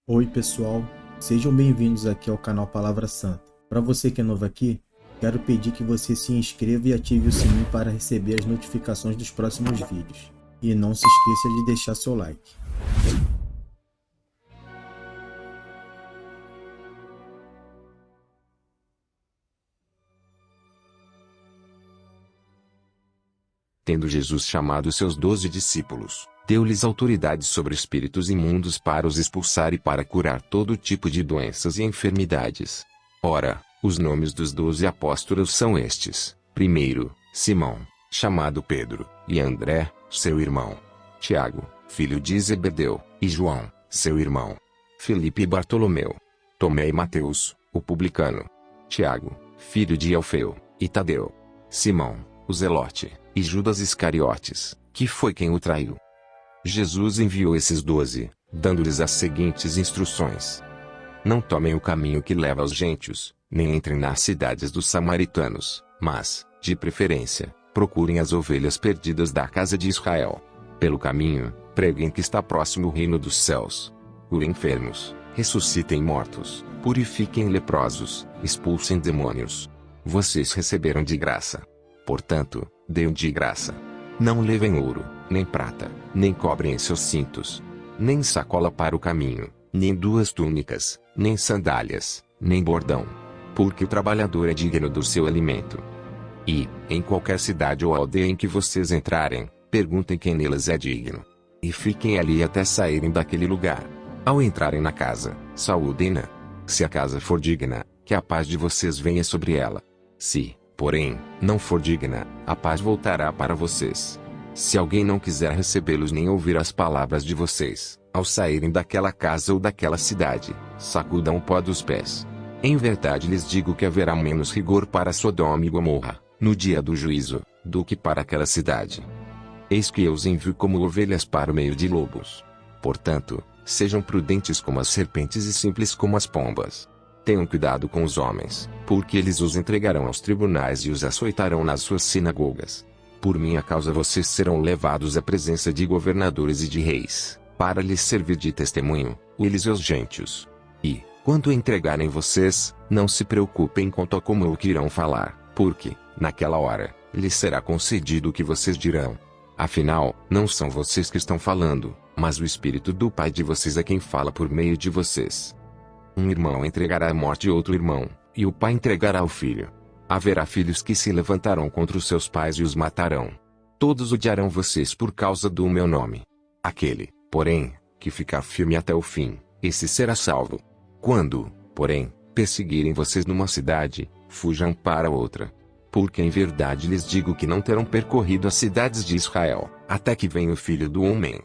Oi pessoal, sejam bem-vindos aqui ao canal Palavra Santa. Para você que é novo aqui, quero pedir que você se inscreva e ative o sininho para receber as notificações dos próximos vídeos. E não se esqueça de deixar seu like. Tendo Jesus chamado seus 12 discípulos, deu-lhes autoridade sobre espíritos imundos para os expulsar e para curar todo tipo de doenças e enfermidades. Ora, os nomes dos 12 apóstolos são estes: primeiro, Simão, chamado Pedro, e André, seu irmão. Tiago, filho de Zebedeu, e João, seu irmão. Filipe e Bartolomeu. Tomé e Mateus, o publicano. Tiago, filho de Alfeu, e Tadeu. Simão, o Zelote, e Judas Iscariotes, que foi quem o traiu. Jesus enviou esses 12, dando-lhes as seguintes instruções: não tomem o caminho que leva aos gentios, nem entrem nas cidades dos samaritanos, mas, de preferência, procurem as ovelhas perdidas da casa de Israel. Pelo caminho, preguem que está próximo o reino dos céus. Curem enfermos, ressuscitem mortos, purifiquem leprosos, expulsem demônios. Vocês receberam de graça. Portanto, deem de graça. Não levem ouro, nem prata, nem cobre em seus cintos, nem sacola para o caminho, nem 2 túnicas, nem sandálias, nem bordão. Porque o trabalhador é digno do seu alimento. E, em qualquer cidade ou aldeia em que vocês entrarem, perguntem quem nelas é digno. E fiquem ali até saírem daquele lugar. Ao entrarem na casa, saúdem-na. Se a casa for digna, que a paz de vocês venha sobre ela. Se, porém, não for digna, a paz voltará para vocês. Se alguém não quiser recebê-los nem ouvir as palavras de vocês, ao saírem daquela casa ou daquela cidade, sacudam o pó dos pés. Em verdade lhes digo que haverá menos rigor para Sodoma e Gomorra, no dia do juízo, do que para aquela cidade. Eis que eu os envio como ovelhas para o meio de lobos. Portanto, sejam prudentes como as serpentes e simples como as pombas. Tenham cuidado com os homens, porque eles os entregarão aos tribunais e os açoitarão nas suas sinagogas. Por minha causa vocês serão levados à presença de governadores e de reis, para lhes servir de testemunho, eles e os gentios. E, quando entregarem vocês, não se preocupem quanto a como o que irão falar, porque, naquela hora, lhes será concedido o que vocês dirão. Afinal, não são vocês que estão falando, mas o Espírito do Pai de vocês é quem fala por meio de vocês. Um irmão entregará à morte outro irmão, e o pai entregará o filho. Haverá filhos que se levantarão contra os seus pais e os matarão. Todos odiarão vocês por causa do meu nome. Aquele, porém, que ficar firme até o fim, esse será salvo. Quando, porém, perseguirem vocês numa cidade, fujam para outra. Porque em verdade lhes digo que não terão percorrido as cidades de Israel, até que venha o Filho do Homem.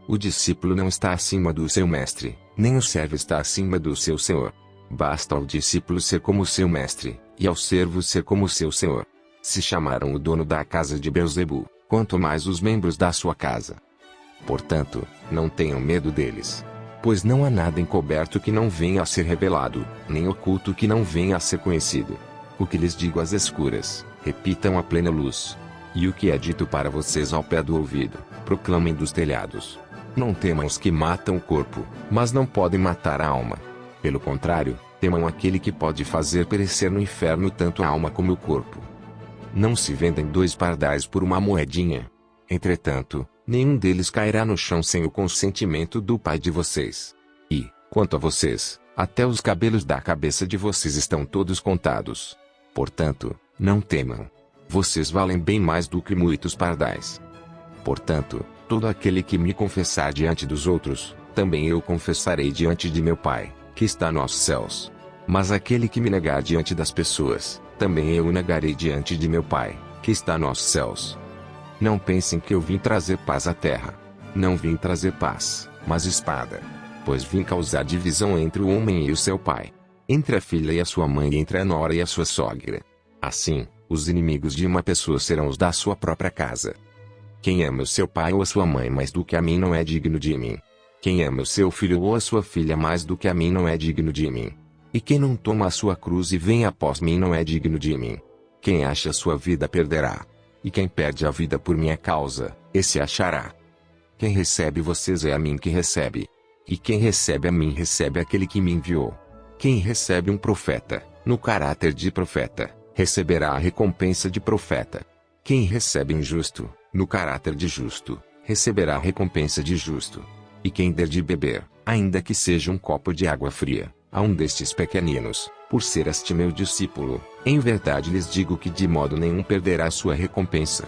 O discípulo não está acima do seu mestre, nem o servo está acima do seu senhor. Basta ao discípulo ser como seu mestre, e ao servo ser como seu senhor. Se chamaram o dono da casa de Beelzebu, quanto mais os membros da sua casa. Portanto, não tenham medo deles. Pois não há nada encoberto que não venha a ser revelado, nem oculto que não venha a ser conhecido. O que lhes digo às escuras, repitam à plena luz. E o que é dito para vocês ao pé do ouvido, proclamem dos telhados. Não temam os que matam o corpo, mas não podem matar a alma. Pelo contrário, temam aquele que pode fazer perecer no inferno tanto a alma como o corpo. Não se vendem 2 pardais por uma moedinha. Entretanto, nenhum deles cairá no chão sem o consentimento do Pai de vocês. E, quanto a vocês, até os cabelos da cabeça de vocês estão todos contados. Portanto, não temam. Vocês valem bem mais do que muitos pardais. Portanto, todo aquele que me confessar diante dos outros, também eu confessarei diante de meu Pai, que está nos céus. Mas aquele que me negar diante das pessoas, também eu o negarei diante de meu Pai, que está nos céus. Não pensem que eu vim trazer paz à terra. Não vim trazer paz, mas espada. Pois vim causar divisão entre o homem e o seu pai, entre a filha e a sua mãe e entre a nora e a sua sogra. Assim, os inimigos de uma pessoa serão os da sua própria casa. Quem ama o seu pai ou a sua mãe mais do que a mim não é digno de mim. Quem ama o seu filho ou a sua filha mais do que a mim não é digno de mim. E quem não toma a sua cruz e vem após mim não é digno de mim. Quem acha a sua vida perderá. E quem perde a vida por minha causa, esse achará. Quem recebe vocês é a mim que recebe. E quem recebe a mim recebe aquele que me enviou. Quem recebe um profeta, no caráter de profeta, receberá a recompensa de profeta. Quem recebe um justo, no caráter de justo, receberá a recompensa de justo. E quem der de beber, ainda que seja um copo de água fria, a um destes pequeninos, por ser este meu discípulo, em verdade lhes digo que de modo nenhum perderá sua recompensa.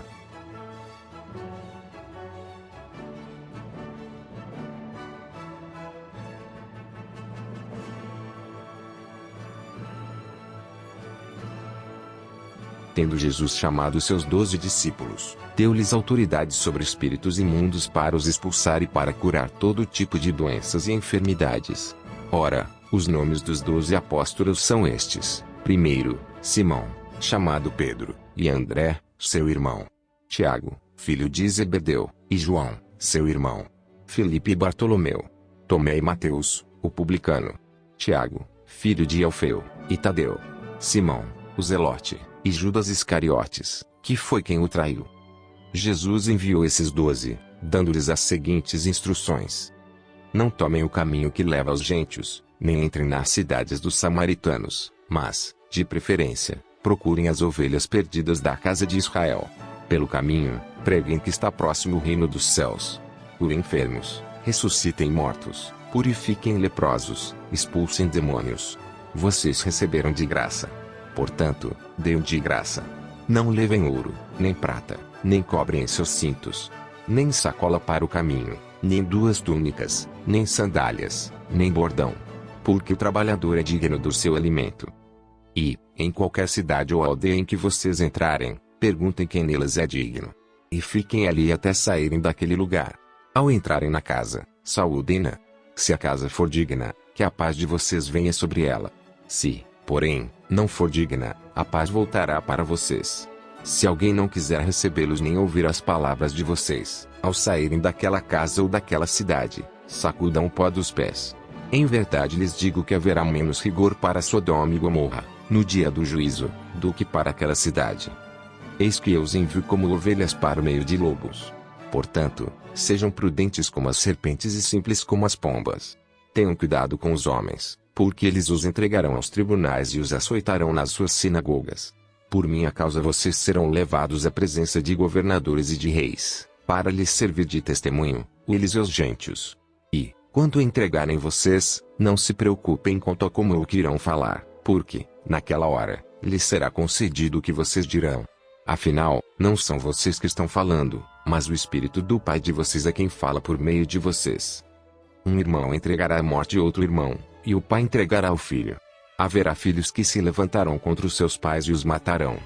Tendo Jesus chamado seus 12 discípulos, deu-lhes autoridade sobre espíritos imundos para os expulsar e para curar todo tipo de doenças e enfermidades. Ora, os nomes dos 12 apóstolos são estes: primeiro, Simão, chamado Pedro, e André, seu irmão. Tiago, filho de Zebedeu, e João, seu irmão. Filipe e Bartolomeu. Tomé e Mateus, o publicano. Tiago, filho de Alfeu, e Tadeu. Simão, o Zelote, e Judas Iscariotes, que foi quem o traiu. Jesus enviou esses 12, dando-lhes as seguintes instruções: não tomem o caminho que leva aos gentios, nem entrem nas cidades dos samaritanos, mas, de preferência, procurem as ovelhas perdidas da casa de Israel. Pelo caminho, preguem que está próximo o reino dos céus. Curem enfermos, ressuscitem mortos, purifiquem leprosos, expulsem demônios. Vocês receberam de graça. Portanto, deem de graça. Não levem ouro, nem prata, nem cobre em seus cintos, nem sacola para o caminho, nem 2 túnicas, nem sandálias, nem bordão. Porque o trabalhador é digno do seu alimento. E, em qualquer cidade ou aldeia em que vocês entrarem, perguntem quem nelas é digno. E fiquem ali até saírem daquele lugar. Ao entrarem na casa, saúdem-na. Se a casa for digna, que a paz de vocês venha sobre ela. Se, porém, não for digna, a paz voltará para vocês. Se alguém não quiser recebê-los nem ouvir as palavras de vocês, ao saírem daquela casa ou daquela cidade, sacudam o pó dos pés. Em verdade lhes digo que haverá menos rigor para Sodoma e Gomorra, no dia do juízo, do que para aquela cidade. Eis que eu os envio como ovelhas para o meio de lobos. Portanto, sejam prudentes como as serpentes e simples como as pombas. Tenham cuidado com os homens, porque eles os entregarão aos tribunais e os açoitarão nas suas sinagogas. Por minha causa vocês serão levados à presença de governadores e de reis, para lhes servir de testemunho, eles e os gentios. E, quando entregarem vocês, não se preocupem quanto a como o que irão falar, porque, naquela hora, lhes será concedido o que vocês dirão. Afinal, não são vocês que estão falando, mas o Espírito do Pai de vocês é quem fala por meio de vocês. Um irmão entregará à morte outro irmão, e o pai entregará o filho. Haverá filhos que se levantarão contra os seus pais e os matarão.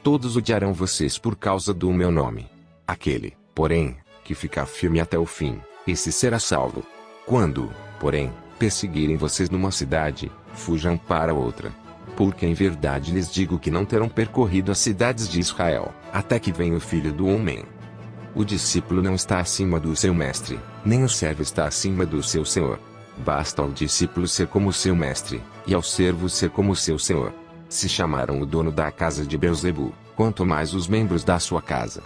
Todos odiarão vocês por causa do meu nome. Aquele, porém, que ficar firme até o fim, esse será salvo. Quando, porém, perseguirem vocês numa cidade, fujam para outra. Porque em verdade lhes digo que não terão percorrido as cidades de Israel, até que venha o Filho do Homem. O discípulo não está acima do seu mestre, nem o servo está acima do seu senhor. Basta ao discípulo ser como seu mestre, e ao servo ser como seu senhor. Se chamaram o dono da casa de Beelzebu, quanto mais os membros da sua casa.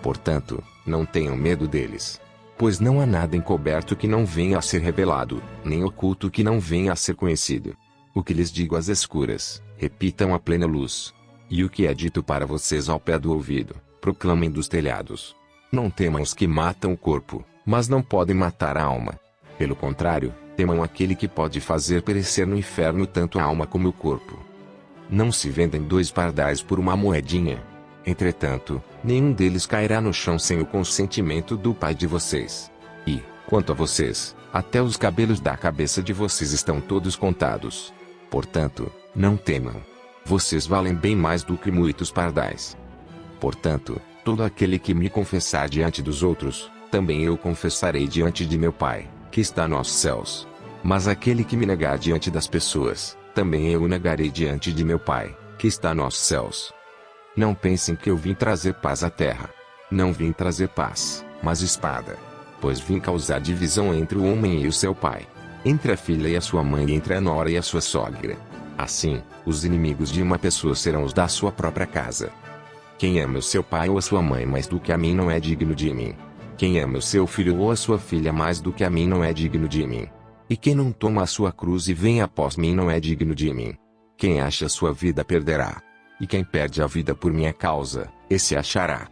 Portanto, não tenham medo deles. Pois não há nada encoberto que não venha a ser revelado, nem oculto que não venha a ser conhecido. O que lhes digo às escuras, repitam à plena luz. E o que é dito para vocês ao pé do ouvido, proclamem dos telhados. Não temam os que matam o corpo, mas não podem matar a alma. Pelo contrário, temam aquele que pode fazer perecer no inferno tanto a alma como o corpo. Não se vendem 2 pardais por uma moedinha. Entretanto, nenhum deles cairá no chão sem o consentimento do Pai de vocês. E, quanto a vocês, até os cabelos da cabeça de vocês estão todos contados. Portanto, não temam. Vocês valem bem mais do que muitos pardais. Portanto, todo aquele que me confessar diante dos outros, também eu confessarei diante de meu Pai, que está nos céus. Mas aquele que me negar diante das pessoas, também eu o negarei diante de meu Pai, que está nos céus. Não pensem que eu vim trazer paz à terra. Não vim trazer paz, mas espada. Pois vim causar divisão entre o homem e o seu pai, entre a filha e a sua mãe e entre a nora e a sua sogra. Assim, os inimigos de uma pessoa serão os da sua própria casa. Quem ama o seu pai ou a sua mãe mais do que a mim não é digno de mim. Quem ama o seu filho ou a sua filha mais do que a mim não é digno de mim. E quem não toma a sua cruz e vem após mim não é digno de mim. Quem acha sua vida perderá. E quem perde a vida por minha causa, esse achará.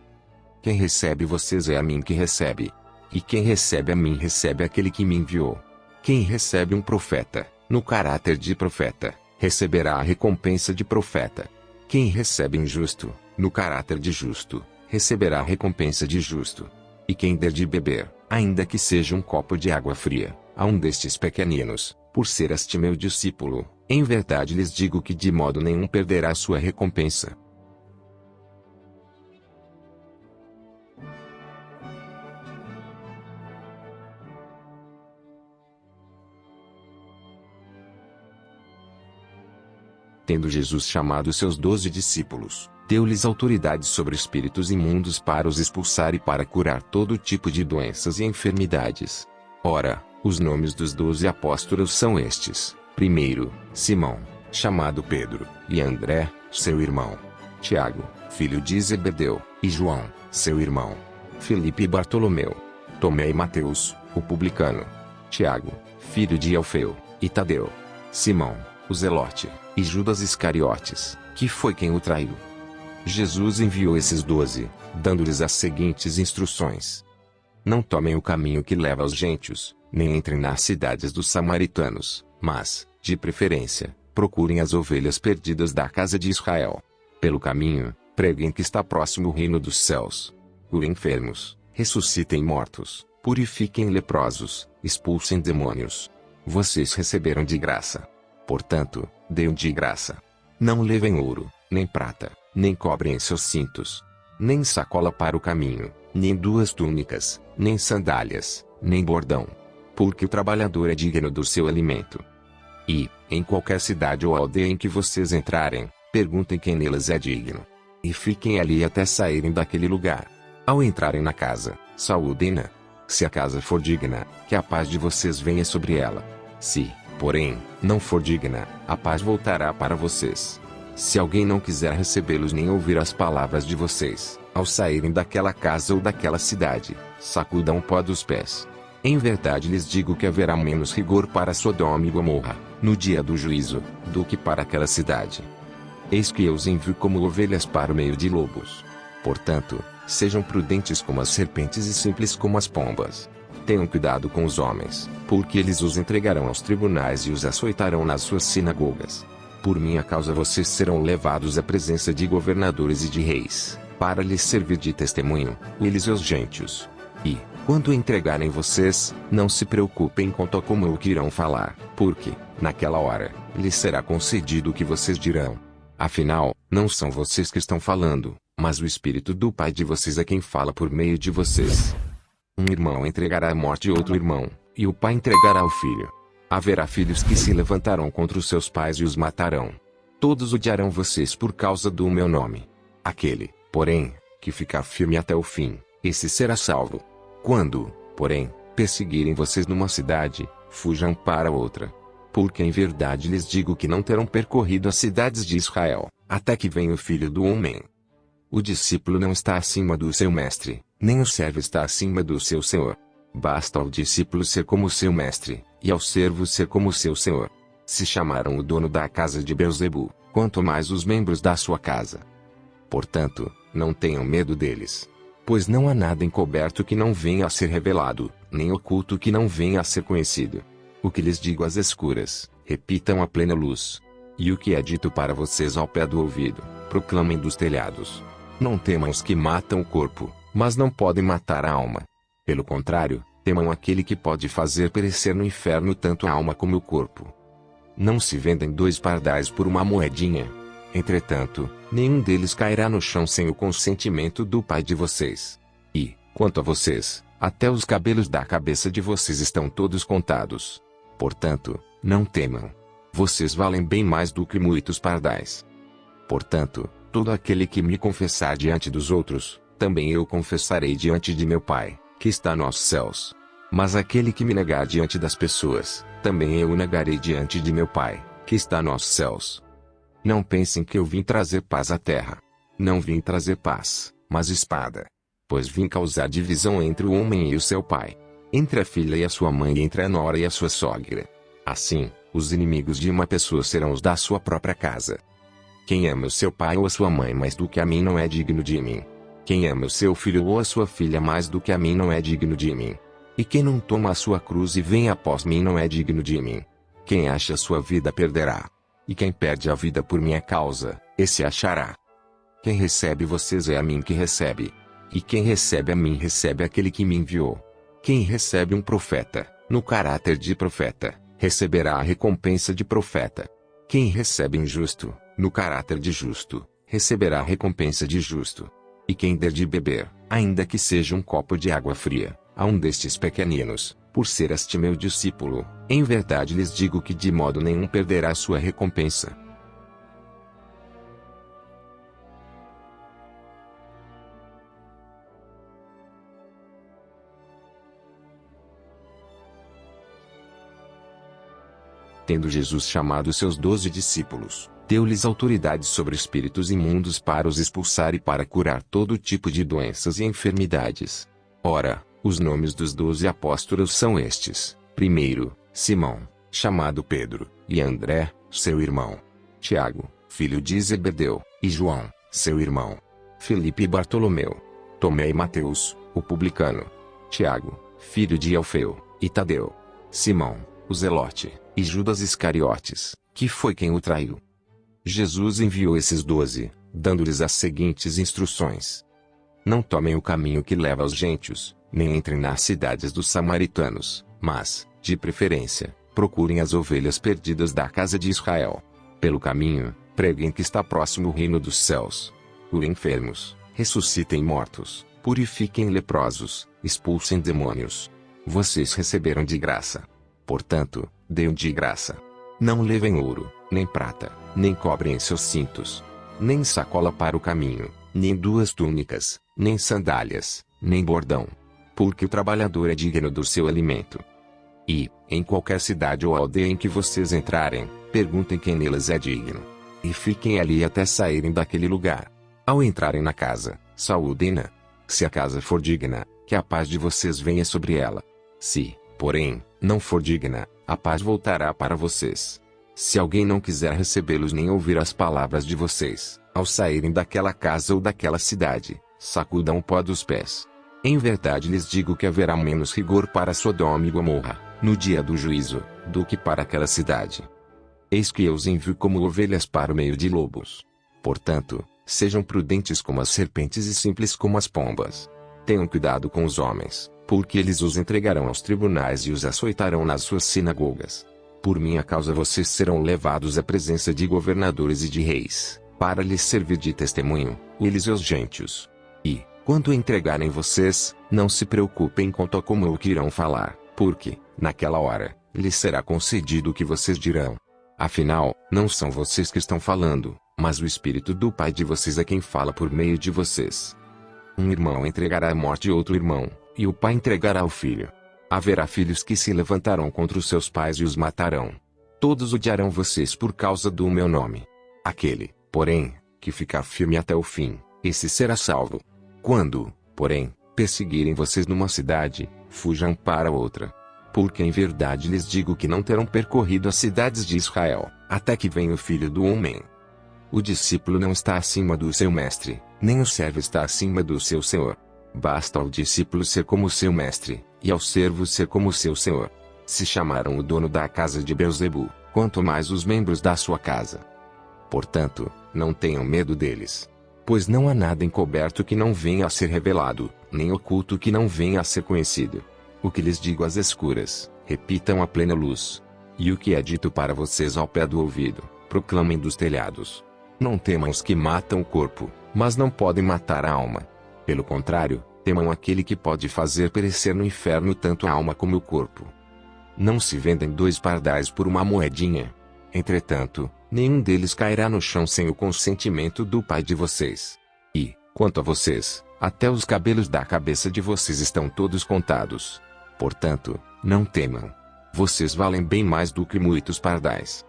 Quem recebe vocês é a mim que recebe. E quem recebe a mim recebe aquele que me enviou. Quem recebe um profeta, no caráter de profeta, receberá a recompensa de profeta. Quem recebe um justo, no caráter de justo, receberá a recompensa de justo. E quem der de beber, ainda que seja um copo de água fria, a um destes pequeninos, por ser este meu discípulo, em verdade lhes digo que de modo nenhum perderá sua recompensa. Tendo Jesus chamado seus 12 discípulos, deu-lhes autoridade sobre espíritos imundos para os expulsar e para curar todo tipo de doenças e enfermidades. Ora, os nomes dos 12 apóstolos são estes: primeiro, Simão, chamado Pedro, e André, seu irmão. Tiago, filho de Zebedeu, e João, seu irmão. Filipe e Bartolomeu. Tomé e Mateus, o publicano. Tiago, filho de Alfeu, e Tadeu. Simão, o Zelote, e Judas Iscariotes, que foi quem o traiu. Jesus enviou esses 12, dando-lhes as seguintes instruções: não tomem o caminho que leva aos gentios, nem entrem nas cidades dos samaritanos, mas, de preferência, procurem as ovelhas perdidas da casa de Israel. Pelo caminho, preguem que está próximo o reino dos céus. Curem enfermos, ressuscitem mortos, purifiquem leprosos, expulsem demônios. Vocês receberam de graça. Portanto, deem de graça. Não levem ouro, nem prata, nem cobre em seus cintos, nem sacola para o caminho, nem 2 túnicas, nem sandálias, nem bordão. Porque o trabalhador é digno do seu alimento. E, em qualquer cidade ou aldeia em que vocês entrarem, perguntem quem nelas é digno. E fiquem ali até saírem daquele lugar. Ao entrarem na casa, saúdem-na. Se a casa for digna, que a paz de vocês venha sobre ela. Se, porém, não for digna, a paz voltará para vocês. Se alguém não quiser recebê-los nem ouvir as palavras de vocês, ao saírem daquela casa ou daquela cidade, sacudam o pó dos pés. Em verdade lhes digo que haverá menos rigor para Sodoma e Gomorra, no dia do juízo, do que para aquela cidade. Eis que eu os envio como ovelhas para o meio de lobos. Portanto, sejam prudentes como as serpentes e simples como as pombas. Tenham cuidado com os homens, porque eles os entregarão aos tribunais e os açoitarão nas suas sinagogas. Por minha causa vocês serão levados à presença de governadores e de reis, para lhes servir de testemunho, eles e os gentios. E, quando entregarem vocês, não se preocupem quanto a como o que irão falar, porque, naquela hora, lhes será concedido o que vocês dirão. Afinal, não são vocês que estão falando, mas o Espírito do Pai de vocês é quem fala por meio de vocês. Um irmão entregará à morte outro irmão, e o pai entregará o filho. Haverá filhos que se levantarão contra os seus pais e os matarão. Todos odiarão vocês por causa do meu nome. Aquele, porém, que ficar firme até o fim, esse será salvo. Quando, porém, perseguirem vocês numa cidade, fujam para outra. Porque em verdade lhes digo que não terão percorrido as cidades de Israel, até que venha o Filho do Homem. O discípulo não está acima do seu mestre, nem o servo está acima do seu senhor. Basta ao discípulo ser como seu mestre, e ao servo ser como seu senhor. Se chamaram o dono da casa de Beelzebu, quanto mais os membros da sua casa. Portanto, não tenham medo deles. Pois não há nada encoberto que não venha a ser revelado, nem oculto que não venha a ser conhecido. O que lhes digo às escuras, repitam à plena luz. E o que é dito para vocês ao pé do ouvido, proclamem dos telhados. Não temam os que matam o corpo, mas não podem matar a alma. Pelo contrário, temam aquele que pode fazer perecer no inferno tanto a alma como o corpo. Não se vendem 2 pardais por uma moedinha. Entretanto, nenhum deles cairá no chão sem o consentimento do Pai de vocês. E, quanto a vocês, até os cabelos da cabeça de vocês estão todos contados. Portanto, não temam. Vocês valem bem mais do que muitos pardais. Portanto, todo aquele que me confessar diante dos outros, também eu confessarei diante de meu Pai, que está nos céus. Mas aquele que me negar diante das pessoas, também eu o negarei diante de meu Pai, que está nos céus. Não pensem que eu vim trazer paz à terra. Não vim trazer paz, mas espada. Pois vim causar divisão entre o homem e o seu pai. entre a filha e a sua mãe e entre a nora e a sua sogra. Assim, os inimigos de uma pessoa serão os da sua própria casa. Quem ama o seu pai ou a sua mãe mais do que a mim não é digno de mim. Quem ama o seu filho ou a sua filha mais do que a mim não é digno de mim. E quem não toma a sua cruz e vem após mim não é digno de mim. Quem acha a sua vida perderá. E quem perde a vida por minha causa, esse achará. Quem recebe vocês é a mim que recebe. E quem recebe a mim recebe aquele que me enviou. Quem recebe um profeta, no caráter de profeta, receberá a recompensa de profeta. Quem recebe um justo, no caráter de justo, receberá a recompensa de justo. E quem der de beber, ainda que seja um copo de água fria, a um destes pequeninos, por ser este meu discípulo, em verdade lhes digo que de modo nenhum perderá sua recompensa. Tendo Jesus chamado seus 12 discípulos, deu-lhes autoridade sobre espíritos imundos para os expulsar e para curar todo tipo de doenças e enfermidades. Ora, os nomes dos 12 apóstolos são estes: primeiro, Simão, chamado Pedro, e André, seu irmão. Tiago, filho de Zebedeu, e João, seu irmão. Filipe e Bartolomeu. Tomé e Mateus, o publicano. Tiago, filho de Alfeu, e Tadeu. Simão, o Zelote, e Judas Iscariotes, que foi quem o traiu. Jesus enviou esses 12, dando-lhes as seguintes instruções: não tomem o caminho que leva aos gentios, nem entrem nas cidades dos samaritanos, mas, de preferência, procurem as ovelhas perdidas da casa de Israel. Pelo caminho, preguem que está próximo o reino dos céus. Curem enfermos, ressuscitem mortos, purifiquem leprosos, expulsem demônios. Vocês receberam de graça. Portanto, deem de graça. Não levem ouro, nem prata, nem cobre em seus cintos, nem sacola para o caminho, nem 2 túnicas, nem sandálias, nem bordão. Porque o trabalhador é digno do seu alimento. E, em qualquer cidade ou aldeia em que vocês entrarem, perguntem quem nelas é digno. E fiquem ali até saírem daquele lugar. Ao entrarem na casa, saúdem-na. Se a casa for digna, que a paz de vocês venha sobre ela. Se, porém, não for digna, a paz voltará para vocês. Se alguém não quiser recebê-los nem ouvir as palavras de vocês, ao saírem daquela casa ou daquela cidade, sacudam o pó dos pés. Em verdade lhes digo que haverá menos rigor para Sodoma e Gomorra, no dia do juízo, do que para aquela cidade. Eis que eu os envio como ovelhas para o meio de lobos. Portanto, sejam prudentes como as serpentes e simples como as pombas. Tenham cuidado com os homens, porque eles os entregarão aos tribunais e os açoitarão nas suas sinagogas. Por minha causa vocês serão levados à presença de governadores e de reis, para lhes servir de testemunho, eles e os gentios. E, quando entregarem vocês, não se preocupem quanto a como o que irão falar, porque, naquela hora, lhes será concedido o que vocês dirão. Afinal, não são vocês que estão falando, mas o Espírito do Pai de vocês é quem fala por meio de vocês. Um irmão entregará à morte outro irmão, e o pai entregará o filho. Haverá filhos que se levantarão contra os seus pais e os matarão. Todos odiarão vocês por causa do meu nome. Aquele, porém, que ficar firme até o fim, esse será salvo. Quando, porém, perseguirem vocês numa cidade, fujam para outra. Porque em verdade lhes digo que não terão percorrido as cidades de Israel, até que venha o Filho do Homem. O discípulo não está acima do seu mestre, nem o servo está acima do seu senhor. Basta ao discípulo ser como seu mestre, e ao servo ser como seu senhor. Se chamaram o dono da casa de Beelzebu, quanto mais os membros da sua casa. Portanto, não tenham medo deles. Pois não há nada encoberto que não venha a ser revelado, nem oculto que não venha a ser conhecido. O que lhes digo às escuras, repitam à plena luz. E o que é dito para vocês ao pé do ouvido, proclamem dos telhados. Não temam os que matam o corpo, mas não podem matar a alma. Pelo contrário, temam aquele que pode fazer perecer no inferno tanto a alma como o corpo. Não se vendem 2 pardais por uma moedinha. Entretanto, nenhum deles cairá no chão sem o consentimento do Pai de vocês. E, quanto a vocês, até os cabelos da cabeça de vocês estão todos contados. Portanto, não temam. Vocês valem bem mais do que muitos pardais.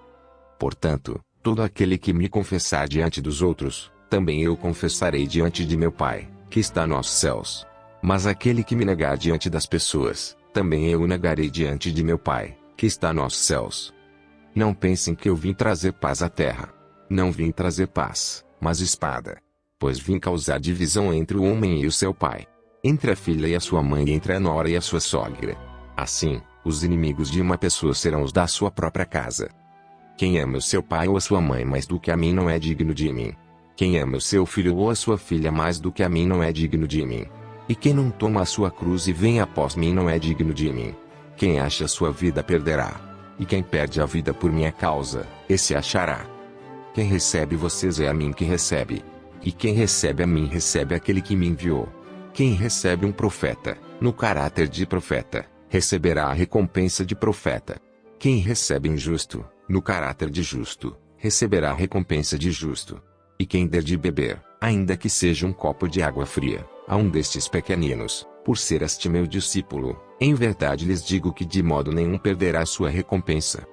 Portanto, todo aquele que me confessar diante dos outros, também eu confessarei diante de meu Pai, que está nos céus. Mas aquele que me negar diante das pessoas, também eu o negarei diante de meu Pai, que está nos céus. Não pensem que eu vim trazer paz à terra. Não vim trazer paz, mas espada. Pois vim causar divisão entre o homem e o seu pai, entre a filha e a sua mãe e entre a nora e a sua sogra. Assim, os inimigos de uma pessoa serão os da sua própria casa. Quem ama o seu pai ou a sua mãe mais do que a mim não é digno de mim. Quem ama o seu filho ou a sua filha mais do que a mim não é digno de mim. E quem não toma a sua cruz e vem após mim não é digno de mim. Quem acha a sua vida perderá. E quem perde a vida por minha causa, esse achará. Quem recebe vocês é a mim que recebe. E quem recebe a mim recebe aquele que me enviou. Quem recebe um profeta, no caráter de profeta, receberá a recompensa de profeta. Quem recebe um justo, no caráter de justo, receberá a recompensa de justo. E quem der de beber, ainda que seja um copo de água fria, a um destes pequeninos, por ser este meu discípulo, em verdade lhes digo que de modo nenhum perderá sua recompensa.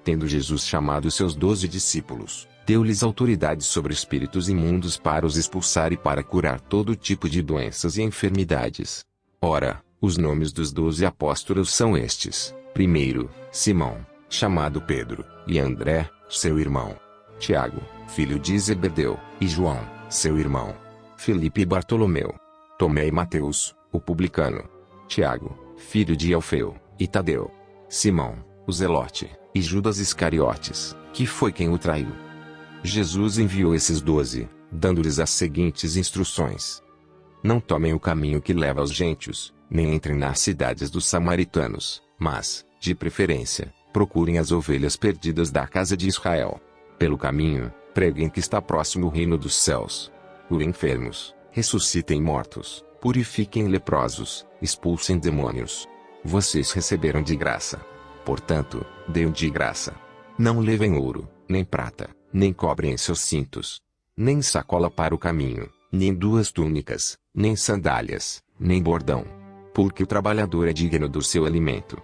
Tendo Jesus chamado seus 12 discípulos, deu-lhes autoridade sobre espíritos imundos para os expulsar e para curar todo tipo de doenças e enfermidades. Ora, os nomes dos 12 apóstolos são estes: primeiro, Simão, chamado Pedro, e André, seu irmão. Tiago, filho de Zebedeu, e João, seu irmão. Filipe e Bartolomeu. Tomé e Mateus, o publicano. Tiago, filho de Alfeu, e Tadeu. Simão, o Zelote, e Judas Iscariotes, que foi quem o traiu. Jesus enviou esses 12, dando-lhes as seguintes instruções: não tomem o caminho que leva aos gentios, nem entrem nas cidades dos samaritanos, mas, de preferência, procurem as ovelhas perdidas da casa de Israel. Pelo caminho, preguem que está próximo o reino dos céus. Curem enfermos, ressuscitem mortos, purifiquem leprosos, expulsem demônios. Vocês receberam de graça. Portanto, deem de graça. Não levem ouro, nem prata, nem cobre em seus cintos, nem sacola para o caminho, nem 2 túnicas, nem sandálias, nem bordão. Porque o trabalhador é digno do seu alimento.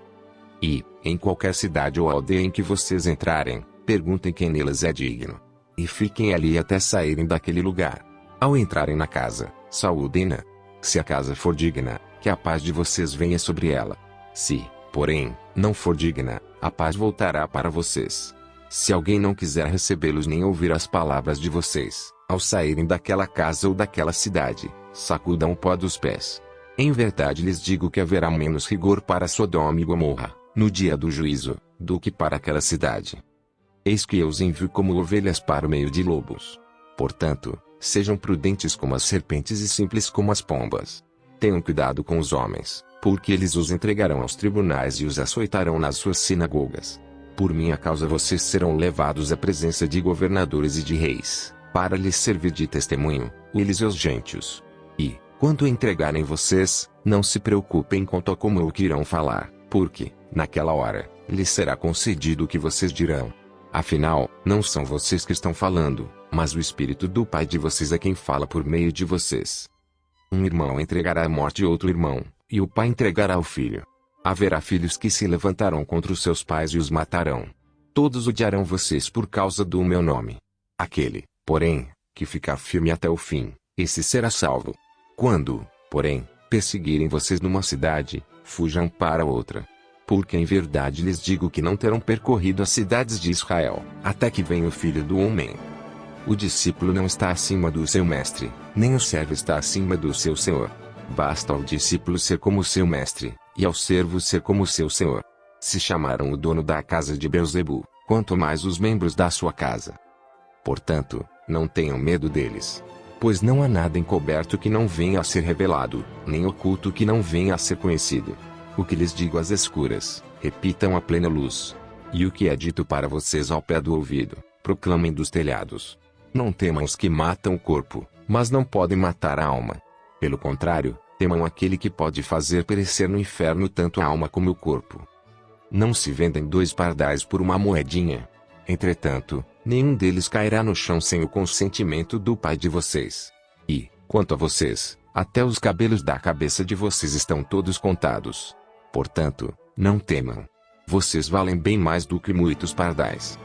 E, em qualquer cidade ou aldeia em que vocês entrarem, perguntem quem nelas é digno. E fiquem ali até saírem daquele lugar. Ao entrarem na casa, saúdem-na. Se a casa for digna, que a paz de vocês venha sobre ela. Se, porém, não for digna, a paz voltará para vocês. Se alguém não quiser recebê-los nem ouvir as palavras de vocês, ao saírem daquela casa ou daquela cidade, sacudam o pó dos pés. Em verdade lhes digo que haverá menos rigor para Sodoma e Gomorra, no dia do juízo, do que para aquela cidade. Eis que eu os envio como ovelhas para o meio de lobos. Portanto, sejam prudentes como as serpentes e simples como as pombas. Tenham cuidado com os homens, porque eles os entregarão aos tribunais e os açoitarão nas suas sinagogas. Por minha causa vocês serão levados à presença de governadores e de reis, para lhes servir de testemunho, eles e os gentios. E, quando entregarem vocês, não se preocupem quanto a como o que irão falar, porque, naquela hora, lhes será concedido o que vocês dirão. Afinal, não são vocês que estão falando, mas o Espírito do Pai de vocês é quem fala por meio de vocês. Um irmão entregará à morte outro irmão, e o pai entregará o filho. Haverá filhos que se levantarão contra os seus pais e os matarão. Todos odiarão vocês por causa do meu nome. Aquele, porém, que ficar firme até o fim, esse será salvo. Quando, porém, perseguirem vocês numa cidade, fujam para outra. Porque em verdade lhes digo que não terão percorrido as cidades de Israel, até que venha o Filho do Homem. O discípulo não está acima do seu mestre, nem o servo está acima do seu senhor. Basta ao discípulo ser como seu mestre, e ao servo ser como seu senhor. Se chamaram o dono da casa de Beelzebu, quanto mais os membros da sua casa. Portanto, não tenham medo deles. Pois não há nada encoberto que não venha a ser revelado, nem oculto que não venha a ser conhecido. O que lhes digo às escuras, repitam à plena luz. E o que é dito para vocês ao pé do ouvido, proclamem dos telhados. Não temam os que matam o corpo, mas não podem matar a alma. Pelo contrário, temam aquele que pode fazer perecer no inferno tanto a alma como o corpo. Não se vendem 2 pardais por uma moedinha. Entretanto, nenhum deles cairá no chão sem o consentimento do Pai de vocês. E, quanto a vocês, até os cabelos da cabeça de vocês estão todos contados. Portanto, não temam. Vocês valem bem mais do que muitos pardais.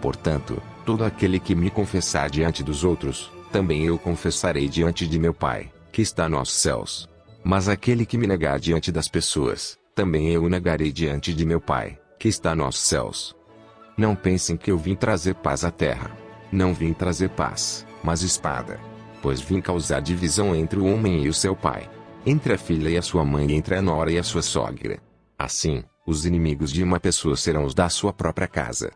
Portanto, todo aquele que me confessar diante dos outros, também eu confessarei diante de meu Pai, que está nos céus. Mas aquele que me negar diante das pessoas, também eu o negarei diante de meu Pai, que está nos céus. Não pensem que eu vim trazer paz à terra. Não vim trazer paz, mas espada. Pois vim causar divisão entre o homem e o seu pai, entre a filha e a sua mãe e entre a nora e a sua sogra. Assim, os inimigos de uma pessoa serão os da sua própria casa.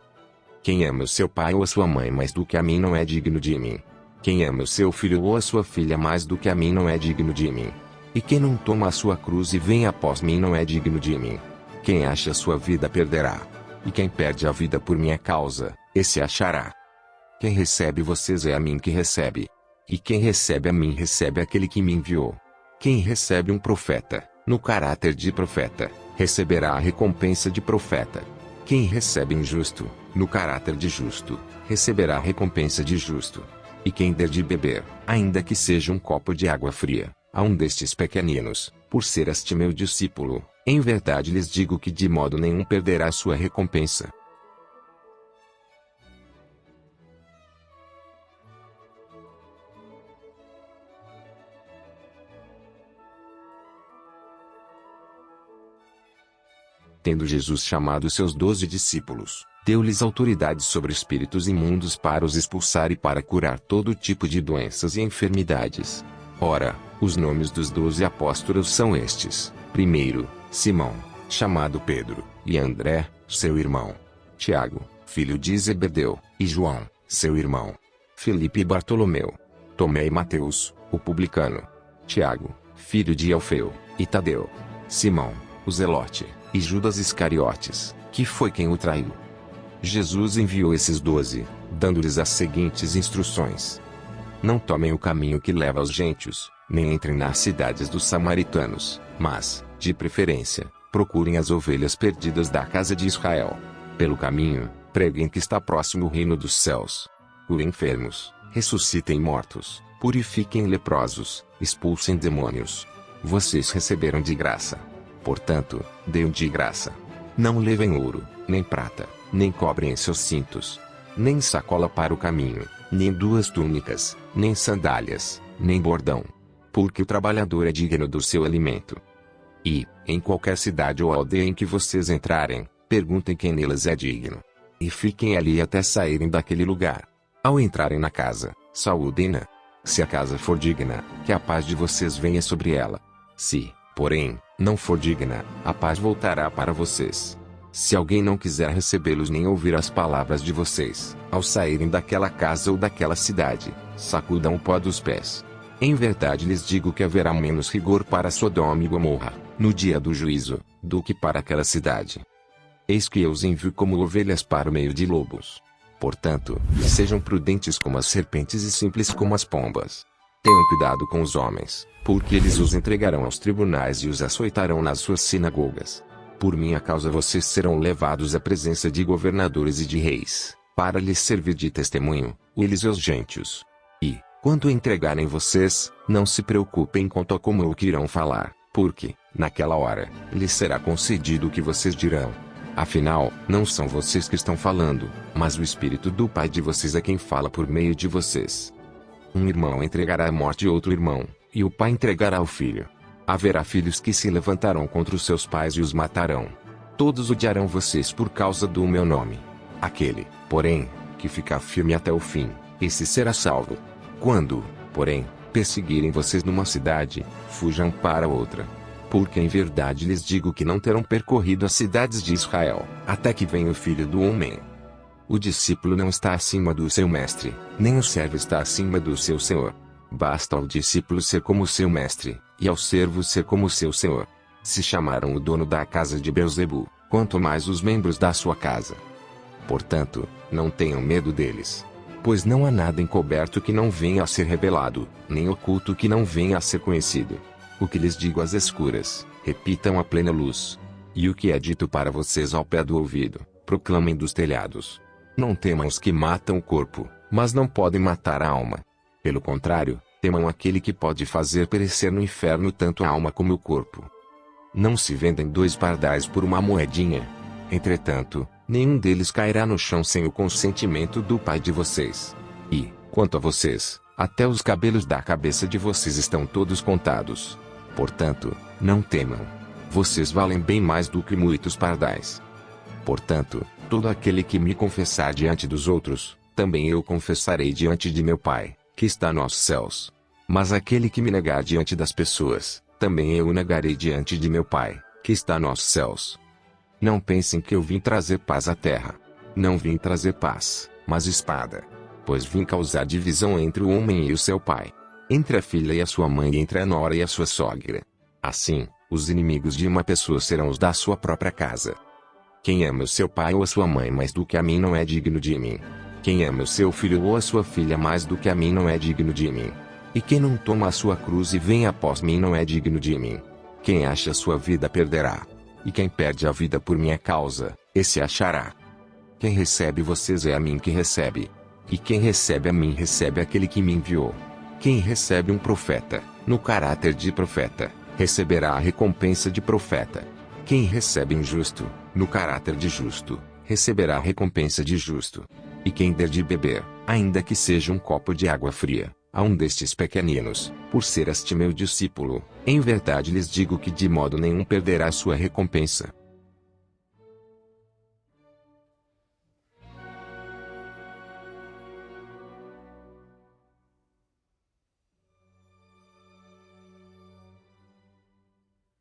Quem ama o seu pai ou a sua mãe mais do que a mim não é digno de mim. Quem ama o seu filho ou a sua filha mais do que a mim não é digno de mim. E quem não toma a sua cruz e vem após mim não é digno de mim. Quem acha a sua vida perderá. E quem perde a vida por minha causa, esse achará. Quem recebe vocês é a mim que recebe. E quem recebe a mim recebe aquele que me enviou. Quem recebe um profeta, no caráter de profeta, receberá a recompensa de profeta. Quem recebe um justo, no caráter de justo, receberá a recompensa de justo. E quem der de beber, ainda que seja um copo de água fria, a um destes pequeninos, por ser este meu discípulo, em verdade lhes digo que de modo nenhum perderá a sua recompensa. Tendo Jesus chamado seus 12 discípulos, deu-lhes autoridade sobre espíritos imundos para os expulsar e para curar todo tipo de doenças e enfermidades. Ora, os nomes dos 12 apóstolos são estes: primeiro, Simão, chamado Pedro, e André, seu irmão. Tiago, filho de Zebedeu, e João, seu irmão. Filipe e Bartolomeu. Tomé e Mateus, o publicano. Tiago, filho de Alfeu, e Tadeu. Simão, o Zelote, e Judas Iscariotes, que foi quem o traiu. Jesus enviou esses 12, dando-lhes as seguintes instruções: não tomem o caminho que leva aos gentios, nem entrem nas cidades dos samaritanos, mas, de preferência, procurem as ovelhas perdidas da casa de Israel. Pelo caminho, preguem que está próximo o reino dos céus. Curem enfermos, ressuscitem mortos, purifiquem leprosos, expulsem demônios. Vocês receberam de graça. Portanto, deem de graça. Não levem ouro, nem prata, nem cobre em seus cintos, nem sacola para o caminho, nem 2 túnicas, nem sandálias, nem bordão. Porque o trabalhador é digno do seu alimento. E, em qualquer cidade ou aldeia em que vocês entrarem, perguntem quem nelas é digno. E fiquem ali até saírem daquele lugar. Ao entrarem na casa, saúdem-na. Se a casa for digna, que a paz de vocês venha sobre ela. Se, porém, não for digna, a paz voltará para vocês. Se alguém não quiser recebê-los nem ouvir as palavras de vocês, ao saírem daquela casa ou daquela cidade, sacudam o pó dos pés. Em verdade lhes digo que haverá menos rigor para Sodoma e Gomorra, no dia do juízo, do que para aquela cidade. Eis que eu os envio como ovelhas para o meio de lobos. Portanto, sejam prudentes como as serpentes e simples como as pombas. Tenham cuidado com os homens, porque eles os entregarão aos tribunais e os açoitarão nas suas sinagogas. Por minha causa vocês serão levados à presença de governadores e de reis, para lhes servir de testemunho, eles e os gentios. E, quando entregarem vocês, não se preocupem quanto a como ou que irão falar, porque, naquela hora, lhes será concedido o que vocês dirão. Afinal, não são vocês que estão falando, mas o Espírito do Pai de vocês é quem fala por meio de vocês. Um irmão entregará à morte outro irmão, e o pai entregará o filho. Haverá filhos que se levantarão contra os seus pais e os matarão. Todos odiarão vocês por causa do meu nome. Aquele, porém, que ficar firme até o fim, esse será salvo. Quando, porém, perseguirem vocês numa cidade, fujam para outra. Porque em verdade lhes digo que não terão percorrido as cidades de Israel, até que venha o Filho do Homem. O discípulo não está acima do seu mestre, nem o servo está acima do seu senhor. Basta ao discípulo ser como seu mestre, e ao servo ser como seu senhor. Se chamaram o dono da casa de Beelzebu, quanto mais os membros da sua casa. Portanto, não tenham medo deles. Pois não há nada encoberto que não venha a ser revelado, nem oculto que não venha a ser conhecido. O que lhes digo às escuras, repitam à plena luz. E o que é dito para vocês ao pé do ouvido, proclamem dos telhados. Não temam os que matam o corpo, mas não podem matar a alma. Pelo contrário, temam aquele que pode fazer perecer no inferno tanto a alma como o corpo. Não se vendem 2 pardais por uma moedinha. Entretanto, nenhum deles cairá no chão sem o consentimento do Pai de vocês. E, quanto a vocês, até os cabelos da cabeça de vocês estão todos contados. Portanto, não temam. Vocês valem bem mais do que muitos pardais. Portanto, todo aquele que me confessar diante dos outros, também eu confessarei diante de meu Pai, que está nos céus. Mas aquele que me negar diante das pessoas, também eu o negarei diante de meu Pai, que está nos céus. Não pensem que eu vim trazer paz à terra. Não vim trazer paz, mas espada. Pois vim causar divisão entre o homem e o seu pai, entre a filha e a sua mãe e entre a nora e a sua sogra. Assim, os inimigos de uma pessoa serão os da sua própria casa. Quem ama o seu pai ou a sua mãe mais do que a mim não é digno de mim. Quem ama o seu filho ou a sua filha mais do que a mim não é digno de mim. E quem não toma a sua cruz e vem após mim não é digno de mim. Quem acha a sua vida perderá. E quem perde a vida por minha causa, esse achará. Quem recebe vocês é a mim que recebe. E quem recebe a mim recebe aquele que me enviou. Quem recebe um profeta, no caráter de profeta, receberá a recompensa de profeta. Quem recebe um justo, no caráter de justo, receberá a recompensa de justo. E quem der de beber, ainda que seja um copo de água fria, a um destes pequeninos, por ser este meu discípulo, em verdade lhes digo que de modo nenhum perderá sua recompensa.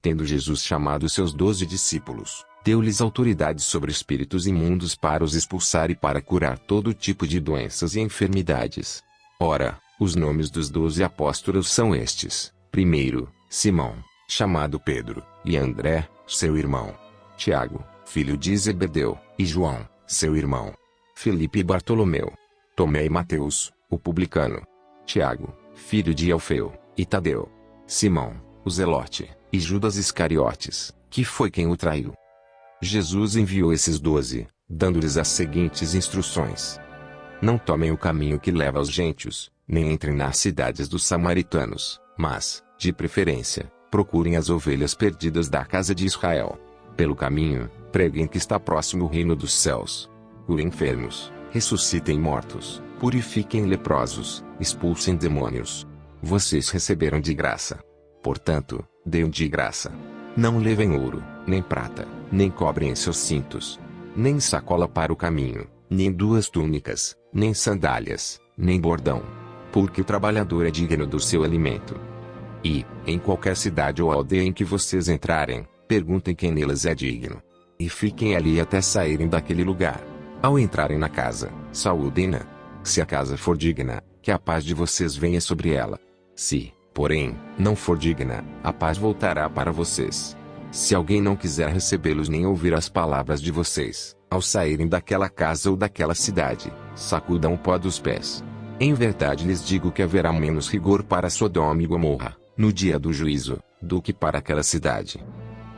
Tendo Jesus chamado seus 12 discípulos, deu-lhes autoridade sobre espíritos imundos para os expulsar e para curar todo tipo de doenças e enfermidades. Ora, os nomes dos 12 apóstolos são estes: primeiro, Simão, chamado Pedro, e André, seu irmão. Tiago, filho de Zebedeu, e João, seu irmão. Filipe e Bartolomeu. Tomé e Mateus, o publicano. Tiago, filho de Alfeu, e Tadeu. Simão, o Zelote, e Judas Iscariotes, que foi quem o traiu. Jesus enviou esses 12, dando-lhes as seguintes instruções: não tomem o caminho que leva aos gentios, nem entrem nas cidades dos samaritanos, mas, de preferência, procurem as ovelhas perdidas da casa de Israel. Pelo caminho, preguem que está próximo o reino dos céus. Curem enfermos, ressuscitem mortos, purifiquem leprosos, expulsem demônios. Vocês receberam de graça. Portanto, deem de graça. Não levem ouro, nem prata, nem cobre em seus cintos, nem sacola para o caminho, nem 2 túnicas, nem sandálias, nem bordão. Porque o trabalhador é digno do seu alimento. E, em qualquer cidade ou aldeia em que vocês entrarem, perguntem quem nelas é digno. E fiquem ali até saírem daquele lugar. Ao entrarem na casa, saúdem-na. Se a casa for digna, que a paz de vocês venha sobre ela. Se, porém, não for digna, a paz voltará para vocês. Se alguém não quiser recebê-los nem ouvir as palavras de vocês, ao saírem daquela casa ou daquela cidade, sacudam o pó dos pés. Em verdade lhes digo que haverá menos rigor para Sodoma e Gomorra, no dia do juízo, do que para aquela cidade.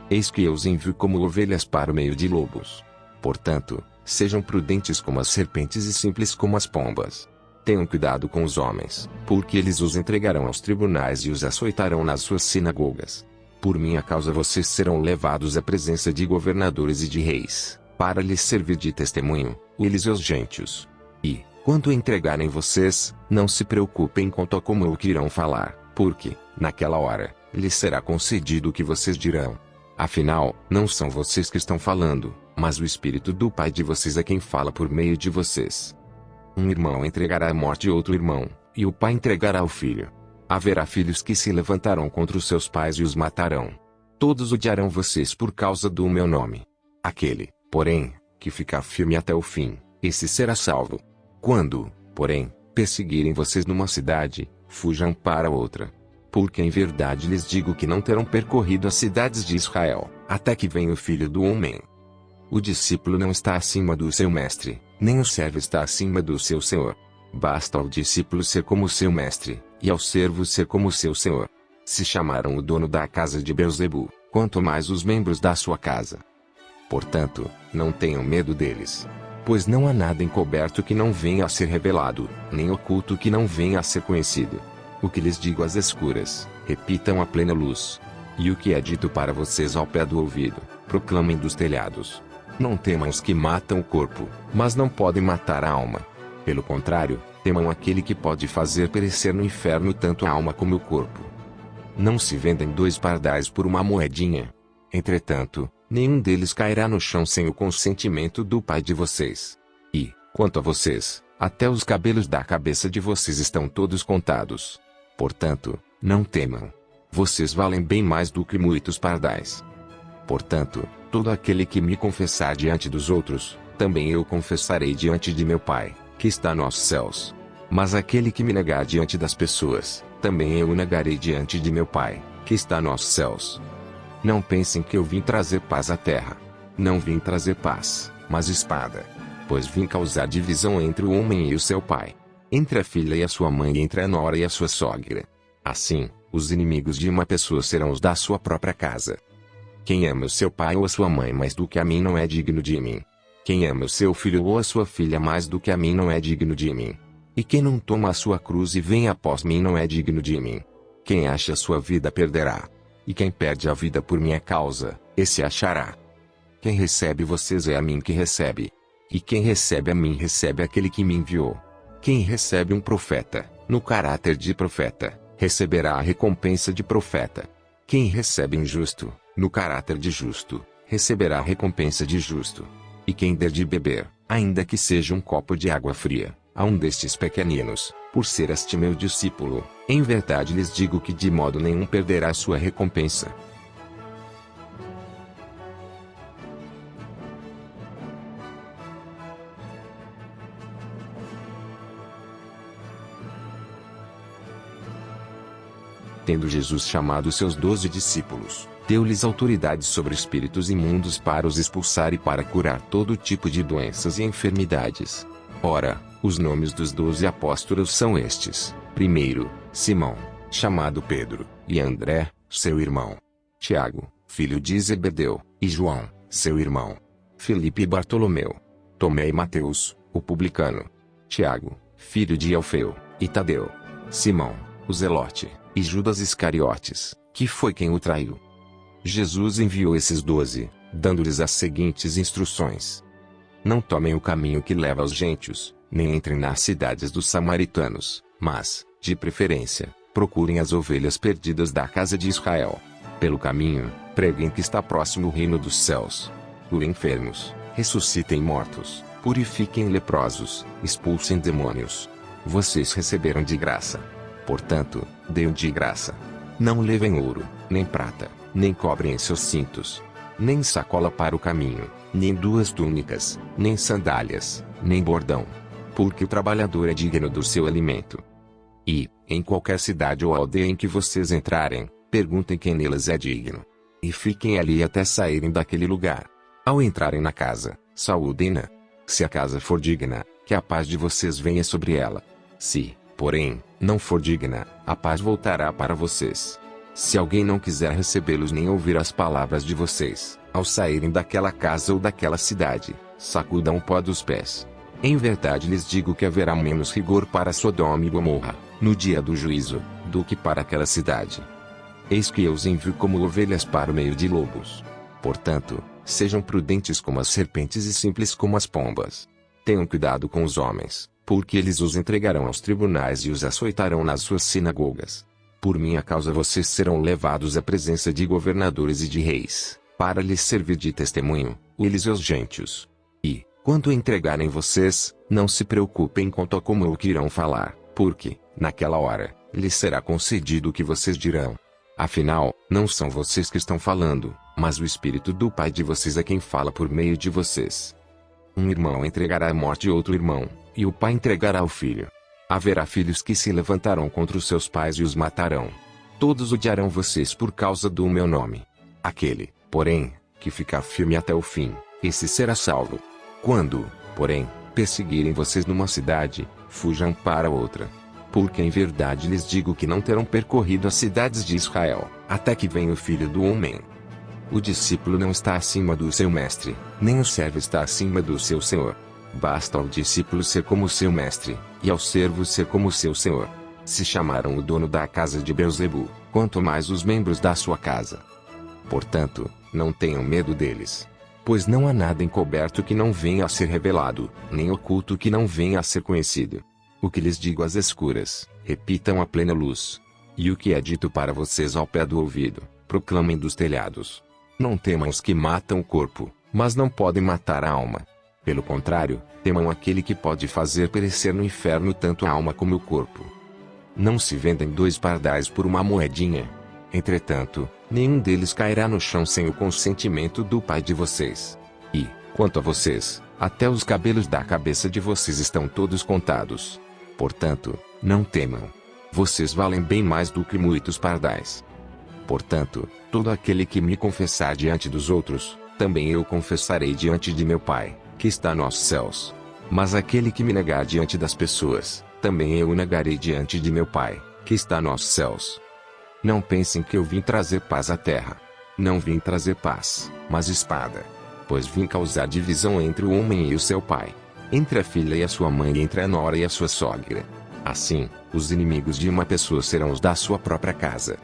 Eis que eu os envio como ovelhas para o meio de lobos. Portanto, sejam prudentes como as serpentes e simples como as pombas. Tenham cuidado com os homens, porque eles os entregarão aos tribunais e os açoitarão nas suas sinagogas. Por minha causa vocês serão levados à presença de governadores e de reis, para lhes servir de testemunho, eles e os gentios. E, quando entregarem vocês, não se preocupem quanto a como o que irão falar, porque, naquela hora, lhes será concedido o que vocês dirão. Afinal, não são vocês que estão falando, mas o Espírito do Pai de vocês é quem fala por meio de vocês. Um irmão entregará à morte outro irmão, e o pai entregará ao filho. Haverá filhos que se levantarão contra os seus pais e os matarão. Todos odiarão vocês por causa do meu nome. Aquele, porém, que ficar firme até o fim, esse será salvo. Quando, porém, perseguirem vocês numa cidade, fujam para outra. Porque em verdade lhes digo que não terão percorrido as cidades de Israel, até que venha o Filho do Homem. O discípulo não está acima do seu mestre, nem o servo está acima do seu senhor. Basta ao discípulo ser como seu mestre, e ao servo ser como seu senhor. Se chamaram o dono da casa de Beelzebu, quanto mais os membros da sua casa. Portanto, não tenham medo deles. Pois não há nada encoberto que não venha a ser revelado, nem oculto que não venha a ser conhecido. O que lhes digo às escuras, repitam à plena luz. E o que é dito para vocês ao pé do ouvido, proclamem dos telhados. Não temam os que matam o corpo, mas não podem matar a alma. Pelo contrário, temam aquele que pode fazer perecer no inferno tanto a alma como o corpo. Não se vendem 2 pardais por uma moedinha. Entretanto, nenhum deles cairá no chão sem o consentimento do Pai de vocês. E, quanto a vocês, até os cabelos da cabeça de vocês estão todos contados. Portanto, não temam. Vocês valem bem mais do que muitos pardais. Portanto, todo aquele que me confessar diante dos outros, também eu confessarei diante de meu Pai, que está nos céus. Mas aquele que me negar diante das pessoas, também eu o negarei diante de meu Pai, que está nos céus. Não pensem que eu vim trazer paz à terra. Não vim trazer paz, mas espada. Pois vim causar divisão entre o homem e o seu pai, entre a filha e a sua mãe e entre a nora e a sua sogra. Assim, os inimigos de uma pessoa serão os da sua própria casa. Quem ama o seu pai ou a sua mãe mais do que a mim não é digno de mim. Quem ama o seu filho ou a sua filha mais do que a mim não é digno de mim. E quem não toma a sua cruz e vem após mim não é digno de mim. Quem acha a sua vida perderá. E quem perde a vida por minha causa, esse achará. Quem recebe vocês é a mim que recebe. E quem recebe a mim recebe aquele que me enviou. Quem recebe um profeta, no caráter de profeta, receberá a recompensa de profeta. Quem recebe um justo, no caráter de justo, receberá a recompensa de justo. E quem der de beber, ainda que seja um copo de água fria, a um destes pequeninos, por ser este meu discípulo, em verdade lhes digo que de modo nenhum perderá sua recompensa. Tendo Jesus chamado seus 12 discípulos, deu-lhes autoridade sobre espíritos imundos para os expulsar e para curar todo tipo de doenças e enfermidades. Ora, os nomes dos 12 apóstolos são estes: primeiro, Simão, chamado Pedro, e André, seu irmão. Tiago, filho de Zebedeu, e João, seu irmão. Filipe e Bartolomeu. Tomé e Mateus, o publicano. Tiago, filho de Alfeu, e Tadeu. Simão, o Zelote, e Judas Iscariotes, que foi quem o traiu. Jesus enviou esses 12, dando-lhes as seguintes instruções: não tomem o caminho que leva aos gentios, nem entrem nas cidades dos samaritanos, mas, de preferência, procurem as ovelhas perdidas da casa de Israel. Pelo caminho, preguem que está próximo o reino dos céus. Curem enfermos, ressuscitem mortos, purifiquem leprosos, expulsem demônios. Vocês receberam de graça. Portanto, deem de graça. Não levem ouro, nem prata, nem cobre em seus cintos, nem sacola para o caminho, nem 2 túnicas, nem sandálias, nem bordão. Porque o trabalhador é digno do seu alimento. E, em qualquer cidade ou aldeia em que vocês entrarem, perguntem quem nelas é digno. E fiquem ali até saírem daquele lugar. Ao entrarem na casa, saúdem-na. Se a casa for digna, que a paz de vocês venha sobre ela. Se, porém, não for digna, a paz voltará para vocês. Se alguém não quiser recebê-los nem ouvir as palavras de vocês, ao saírem daquela casa ou daquela cidade, sacudam o pó dos pés. Em verdade lhes digo que haverá menos rigor para Sodoma e Gomorra, no dia do juízo, do que para aquela cidade. Eis que eu os envio como ovelhas para o meio de lobos. Portanto, sejam prudentes como as serpentes e simples como as pombas. Tenham cuidado com os homens, porque eles os entregarão aos tribunais e os açoitarão nas suas sinagogas. Por minha causa vocês serão levados à presença de governadores e de reis, para lhes servir de testemunho, eles e os gentios. E, quando entregarem vocês, não se preocupem quanto a como o que irão falar, porque, naquela hora, lhes será concedido o que vocês dirão. Afinal, não são vocês que estão falando, mas o Espírito do Pai de vocês é quem fala por meio de vocês. Um irmão entregará à morte outro irmão, e o pai entregará o filho. Haverá filhos que se levantarão contra os seus pais e os matarão. Todos odiarão vocês por causa do meu nome. Aquele, porém, que ficar firme até o fim, esse será salvo. Quando, porém, perseguirem vocês numa cidade, fujam para outra. Porque em verdade lhes digo que não terão percorrido as cidades de Israel, até que venha o Filho do Homem. O discípulo não está acima do seu mestre, nem o servo está acima do seu senhor. Basta ao discípulo ser como seu mestre, e ao servo ser como seu senhor. Se chamaram o dono da casa de Beelzebu, quanto mais os membros da sua casa. Portanto, não tenham medo deles. Pois não há nada encoberto que não venha a ser revelado, nem oculto que não venha a ser conhecido. O que lhes digo às escuras, repitam à plena luz. E o que é dito para vocês ao pé do ouvido, proclamem dos telhados. Não temam os que matam o corpo, mas não podem matar a alma. Pelo contrário, temam aquele que pode fazer perecer no inferno tanto a alma como o corpo. Não se vendem 2 pardais por uma moedinha. Entretanto, nenhum deles cairá no chão sem o consentimento do Pai de vocês. E, quanto a vocês, até os cabelos da cabeça de vocês estão todos contados. Portanto, não temam. Vocês valem bem mais do que muitos pardais. Portanto, todo aquele que me confessar diante dos outros, também eu confessarei diante de meu Pai, que está nos céus. Mas aquele que me negar diante das pessoas, também eu o negarei diante de meu Pai, que está nos céus. Não pensem que eu vim trazer paz à terra. Não vim trazer paz, mas espada. Pois vim causar divisão entre o homem e o seu pai, entre a filha e a sua mãe e entre a nora e a sua sogra. Assim, os inimigos de uma pessoa serão os da sua própria casa.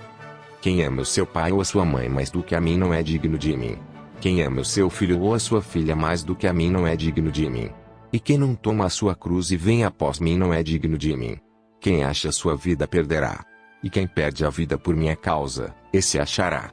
Quem ama o seu pai ou a sua mãe mais do que a mim não é digno de mim. Quem ama o seu filho ou a sua filha mais do que a mim não é digno de mim. E quem não toma a sua cruz e vem após mim não é digno de mim. Quem acha a sua vida perderá. E quem perde a vida por minha causa, esse achará.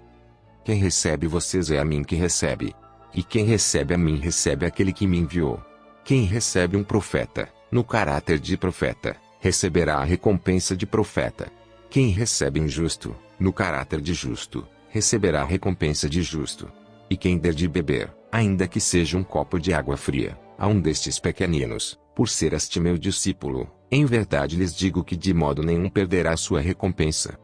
Quem recebe vocês é a mim que recebe. E quem recebe a mim recebe aquele que me enviou. Quem recebe um profeta, no caráter de profeta, receberá a recompensa de profeta. Quem recebe um justo, no caráter de justo, receberá a recompensa de justo. E quem der de beber, ainda que seja um copo de água fria, a um destes pequeninos, por ser este meu discípulo, em verdade lhes digo que de modo nenhum perderá sua recompensa.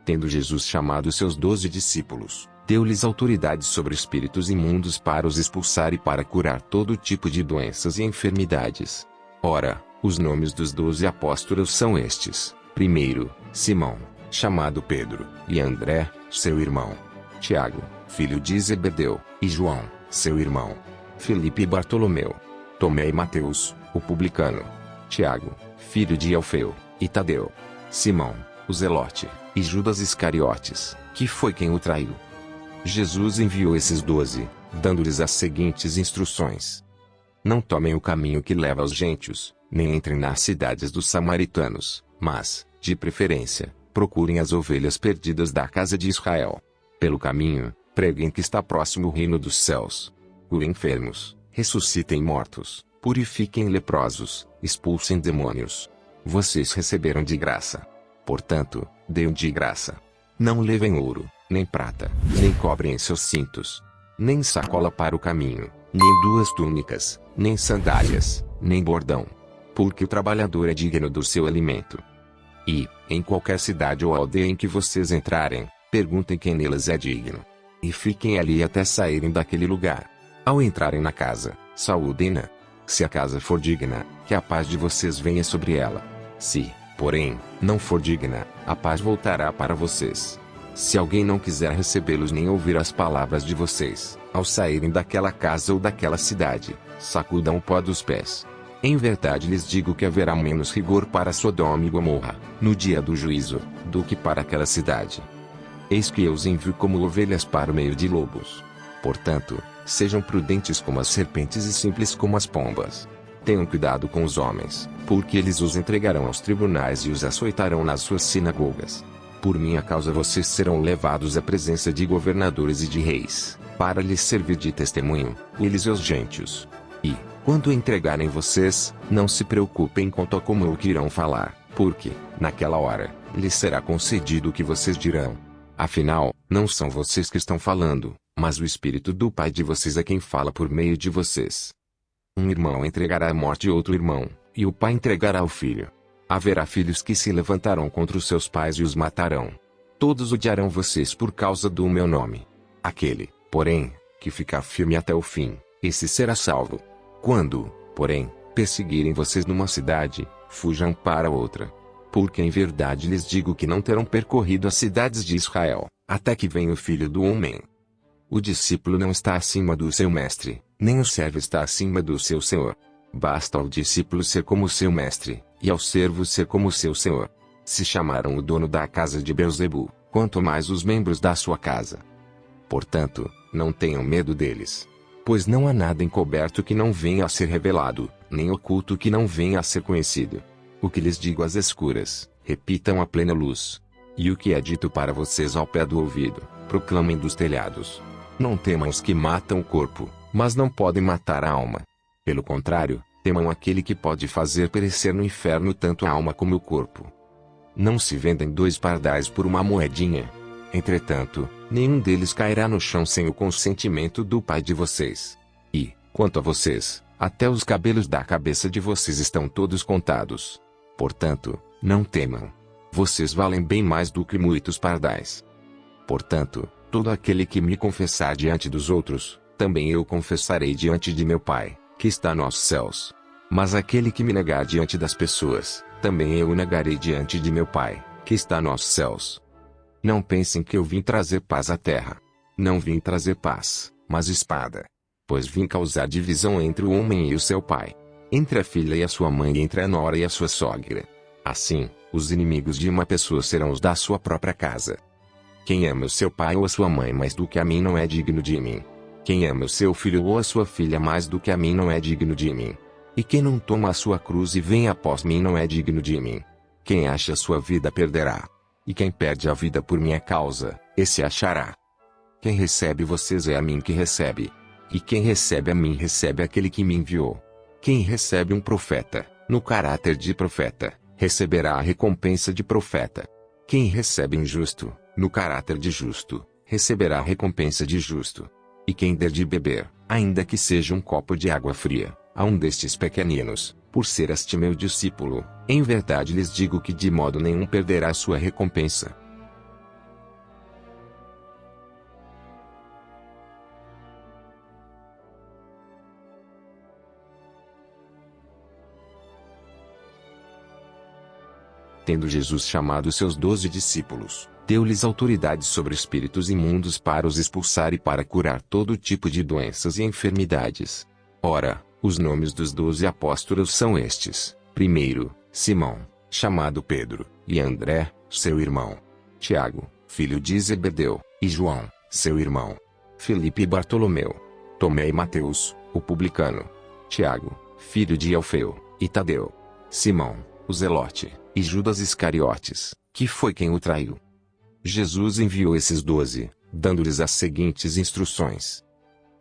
Tendo Jesus chamado seus 12 discípulos, deu-lhes autoridade sobre espíritos imundos para os expulsar e para curar todo tipo de doenças e enfermidades. Ora, os nomes dos 12 apóstolos são estes: primeiro, Simão, chamado Pedro, e André, seu irmão. Tiago, filho de Zebedeu, e João, seu irmão. Filipe e Bartolomeu. Tomé e Mateus, o publicano. Tiago, filho de Alfeu, e Tadeu. Simão, o Zelote, e Judas Iscariotes, que foi quem o traiu. Jesus enviou esses 12, dando-lhes as seguintes instruções: não tomem o caminho que leva aos gentios, nem entrem nas cidades dos samaritanos, mas, de preferência, procurem as ovelhas perdidas da casa de Israel. Pelo caminho, preguem que está próximo o reino dos céus. Curem enfermos, ressuscitem mortos, purifiquem leprosos, expulsem demônios. Vocês receberam de graça. Portanto, deem de graça. Não levem ouro, nem prata, nem cobre em seus cintos, nem sacola para o caminho, nem 2 túnicas, nem sandálias, nem bordão. Porque o trabalhador é digno do seu alimento. E, em qualquer cidade ou aldeia em que vocês entrarem, perguntem quem nelas é digno. E fiquem ali até saírem daquele lugar. Ao entrarem na casa, saúdem-na. Se a casa for digna, que a paz de vocês venha sobre ela. Se, porém, não for digna, a paz voltará para vocês. Se alguém não quiser recebê-los nem ouvir as palavras de vocês, ao saírem daquela casa ou daquela cidade, sacudam o pó dos pés. Em verdade lhes digo que haverá menos rigor para Sodoma e Gomorra, no dia do juízo, do que para aquela cidade. Eis que eu os envio como ovelhas para o meio de lobos. Portanto, sejam prudentes como as serpentes e simples como as pombas. Tenham cuidado com os homens, porque eles os entregarão aos tribunais e os açoitarão nas suas sinagogas. Por minha causa vocês serão levados à presença de governadores e de reis, para lhes servir de testemunho, eles e os gentios. E, quando entregarem vocês, não se preocupem quanto a como o que irão falar, porque, naquela hora, lhes será concedido o que vocês dirão. Afinal, não são vocês que estão falando, mas o Espírito do Pai de vocês é quem fala por meio de vocês. Um irmão entregará à morte outro irmão, e o pai entregará o filho. Haverá filhos que se levantarão contra os seus pais e os matarão. Todos odiarão vocês por causa do meu nome. Aquele, porém, que ficar firme até o fim, esse será salvo. Quando, porém, perseguirem vocês numa cidade, fujam para outra. Porque em verdade lhes digo que não terão percorrido as cidades de Israel, até que venha o Filho do Homem. O discípulo não está acima do seu mestre, nem o servo está acima do seu senhor. Basta ao discípulo ser como seu mestre, e ao servo ser como seu senhor. Se chamaram o dono da casa de Beelzebu, quanto mais os membros da sua casa. Portanto, não tenham medo deles. Pois não há nada encoberto que não venha a ser revelado, nem oculto que não venha a ser conhecido. O que lhes digo às escuras, repitam à plena luz. E o que é dito para vocês ao pé do ouvido, proclamem dos telhados. Não temam os que matam o corpo, mas não podem matar a alma. Pelo contrário, temam aquele que pode fazer perecer no inferno tanto a alma como o corpo. Não se vendem 2 pardais por uma moedinha. Entretanto, nenhum deles cairá no chão sem o consentimento do Pai de vocês. E, quanto a vocês, até os cabelos da cabeça de vocês estão todos contados. Portanto, não temam. Vocês valem bem mais do que muitos pardais. Portanto, todo aquele que me confessar diante dos outros, também eu confessarei diante de meu Pai, que está nos céus. Mas aquele que me negar diante das pessoas, também eu o negarei diante de meu Pai, que está nos céus. Não pensem que eu vim trazer paz à terra. Não vim trazer paz, mas espada. Pois vim causar divisão entre o homem e o seu pai, entre a filha e a sua mãe e entre a nora e a sua sogra. Assim, os inimigos de uma pessoa serão os da sua própria casa. Quem ama o seu pai ou a sua mãe mais do que a mim não é digno de mim. Quem ama o seu filho ou a sua filha mais do que a mim não é digno de mim. E quem não toma a sua cruz e vem após mim não é digno de mim. Quem acha a sua vida perderá. E quem perde a vida por minha causa, esse achará. Quem recebe vocês é a mim que recebe. E quem recebe a mim recebe aquele que me enviou. Quem recebe um profeta, no caráter de profeta, receberá a recompensa de profeta. Quem recebe um justo, no caráter de justo, receberá a recompensa de justo. E quem der de beber, ainda que seja um copo de água fria, a um destes pequeninos, por ser este meu discípulo, em verdade lhes digo que de modo nenhum perderá sua recompensa. Tendo Jesus chamado seus 12 discípulos, deu-lhes autoridade sobre espíritos imundos para os expulsar e para curar todo tipo de doenças e enfermidades. Ora, os nomes dos 12 apóstolos são estes: primeiro, Simão, chamado Pedro, e André, seu irmão. Tiago, filho de Zebedeu, e João, seu irmão. Filipe e Bartolomeu. Tomé e Mateus, o publicano. Tiago, filho de Alfeu, e Tadeu. Simão, o Zelote, e Judas Iscariotes, que foi quem o traiu. Jesus enviou esses 12, dando-lhes as seguintes instruções: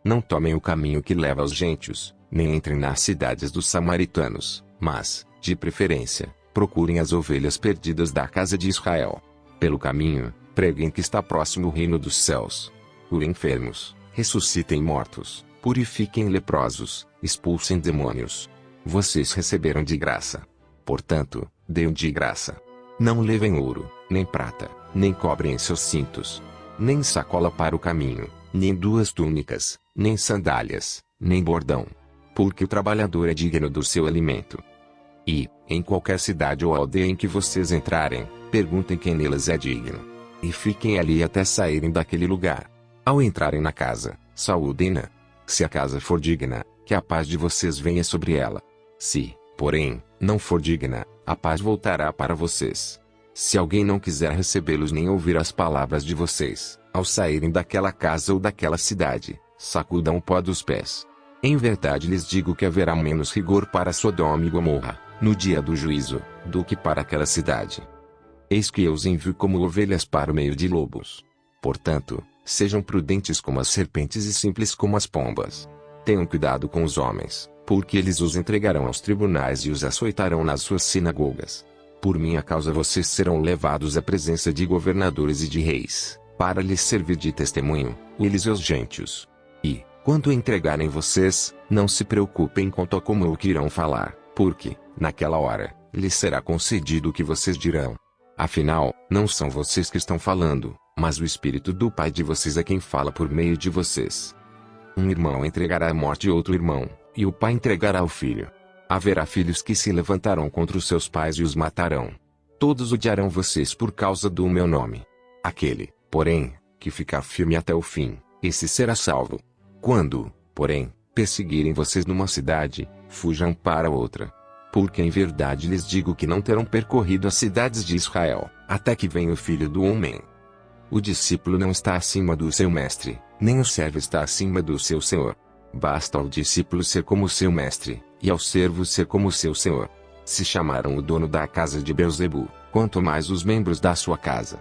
não tomem o caminho que leva aos gentios, nem entrem nas cidades dos samaritanos, mas, de preferência, procurem as ovelhas perdidas da casa de Israel. Pelo caminho, preguem que está próximo o reino dos céus. Curem enfermos, ressuscitem mortos, purifiquem leprosos, expulsem demônios. Vocês receberam de graça. Portanto, deem de graça. Não levem ouro, nem prata, nem cobre em seus cintos, nem sacola para o caminho, nem 2 túnicas, nem sandálias, nem bordão. Porque o trabalhador é digno do seu alimento. E, em qualquer cidade ou aldeia em que vocês entrarem, perguntem quem nelas é digno. E fiquem ali até saírem daquele lugar. Ao entrarem na casa, saúdem-na. Se a casa for digna, que a paz de vocês venha sobre ela. Se, porém, não for digna, a paz voltará para vocês. Se alguém não quiser recebê-los nem ouvir as palavras de vocês, ao saírem daquela casa ou daquela cidade, sacudam o pó dos pés. Em verdade lhes digo que haverá menos rigor para Sodoma e Gomorra, no dia do juízo, do que para aquela cidade. Eis que eu os envio como ovelhas para o meio de lobos. Portanto, sejam prudentes como as serpentes e simples como as pombas. Tenham cuidado com os homens, porque eles os entregarão aos tribunais e os açoitarão nas suas sinagogas. Por minha causa vocês serão levados à presença de governadores e de reis, para lhes servir de testemunho, eles e os gentios. E, quando entregarem vocês, não se preocupem quanto a como o que irão falar, porque, naquela hora, lhes será concedido o que vocês dirão. Afinal, não são vocês que estão falando, mas o Espírito do Pai de vocês é quem fala por meio de vocês. Um irmão entregará à morte outro irmão, e o pai entregará o filho. Haverá filhos que se levantarão contra os seus pais e os matarão. Todos odiarão vocês por causa do meu nome. Aquele, porém, que ficar firme até o fim, esse será salvo. Quando, porém, perseguirem vocês numa cidade, fujam para outra. Porque em verdade lhes digo que não terão percorrido as cidades de Israel, até que venha o Filho do Homem. O discípulo não está acima do seu mestre, nem o servo está acima do seu senhor. Basta ao discípulo ser como seu mestre, e ao servo ser como seu senhor. Se chamaram o dono da casa de Beelzebu, quanto mais os membros da sua casa.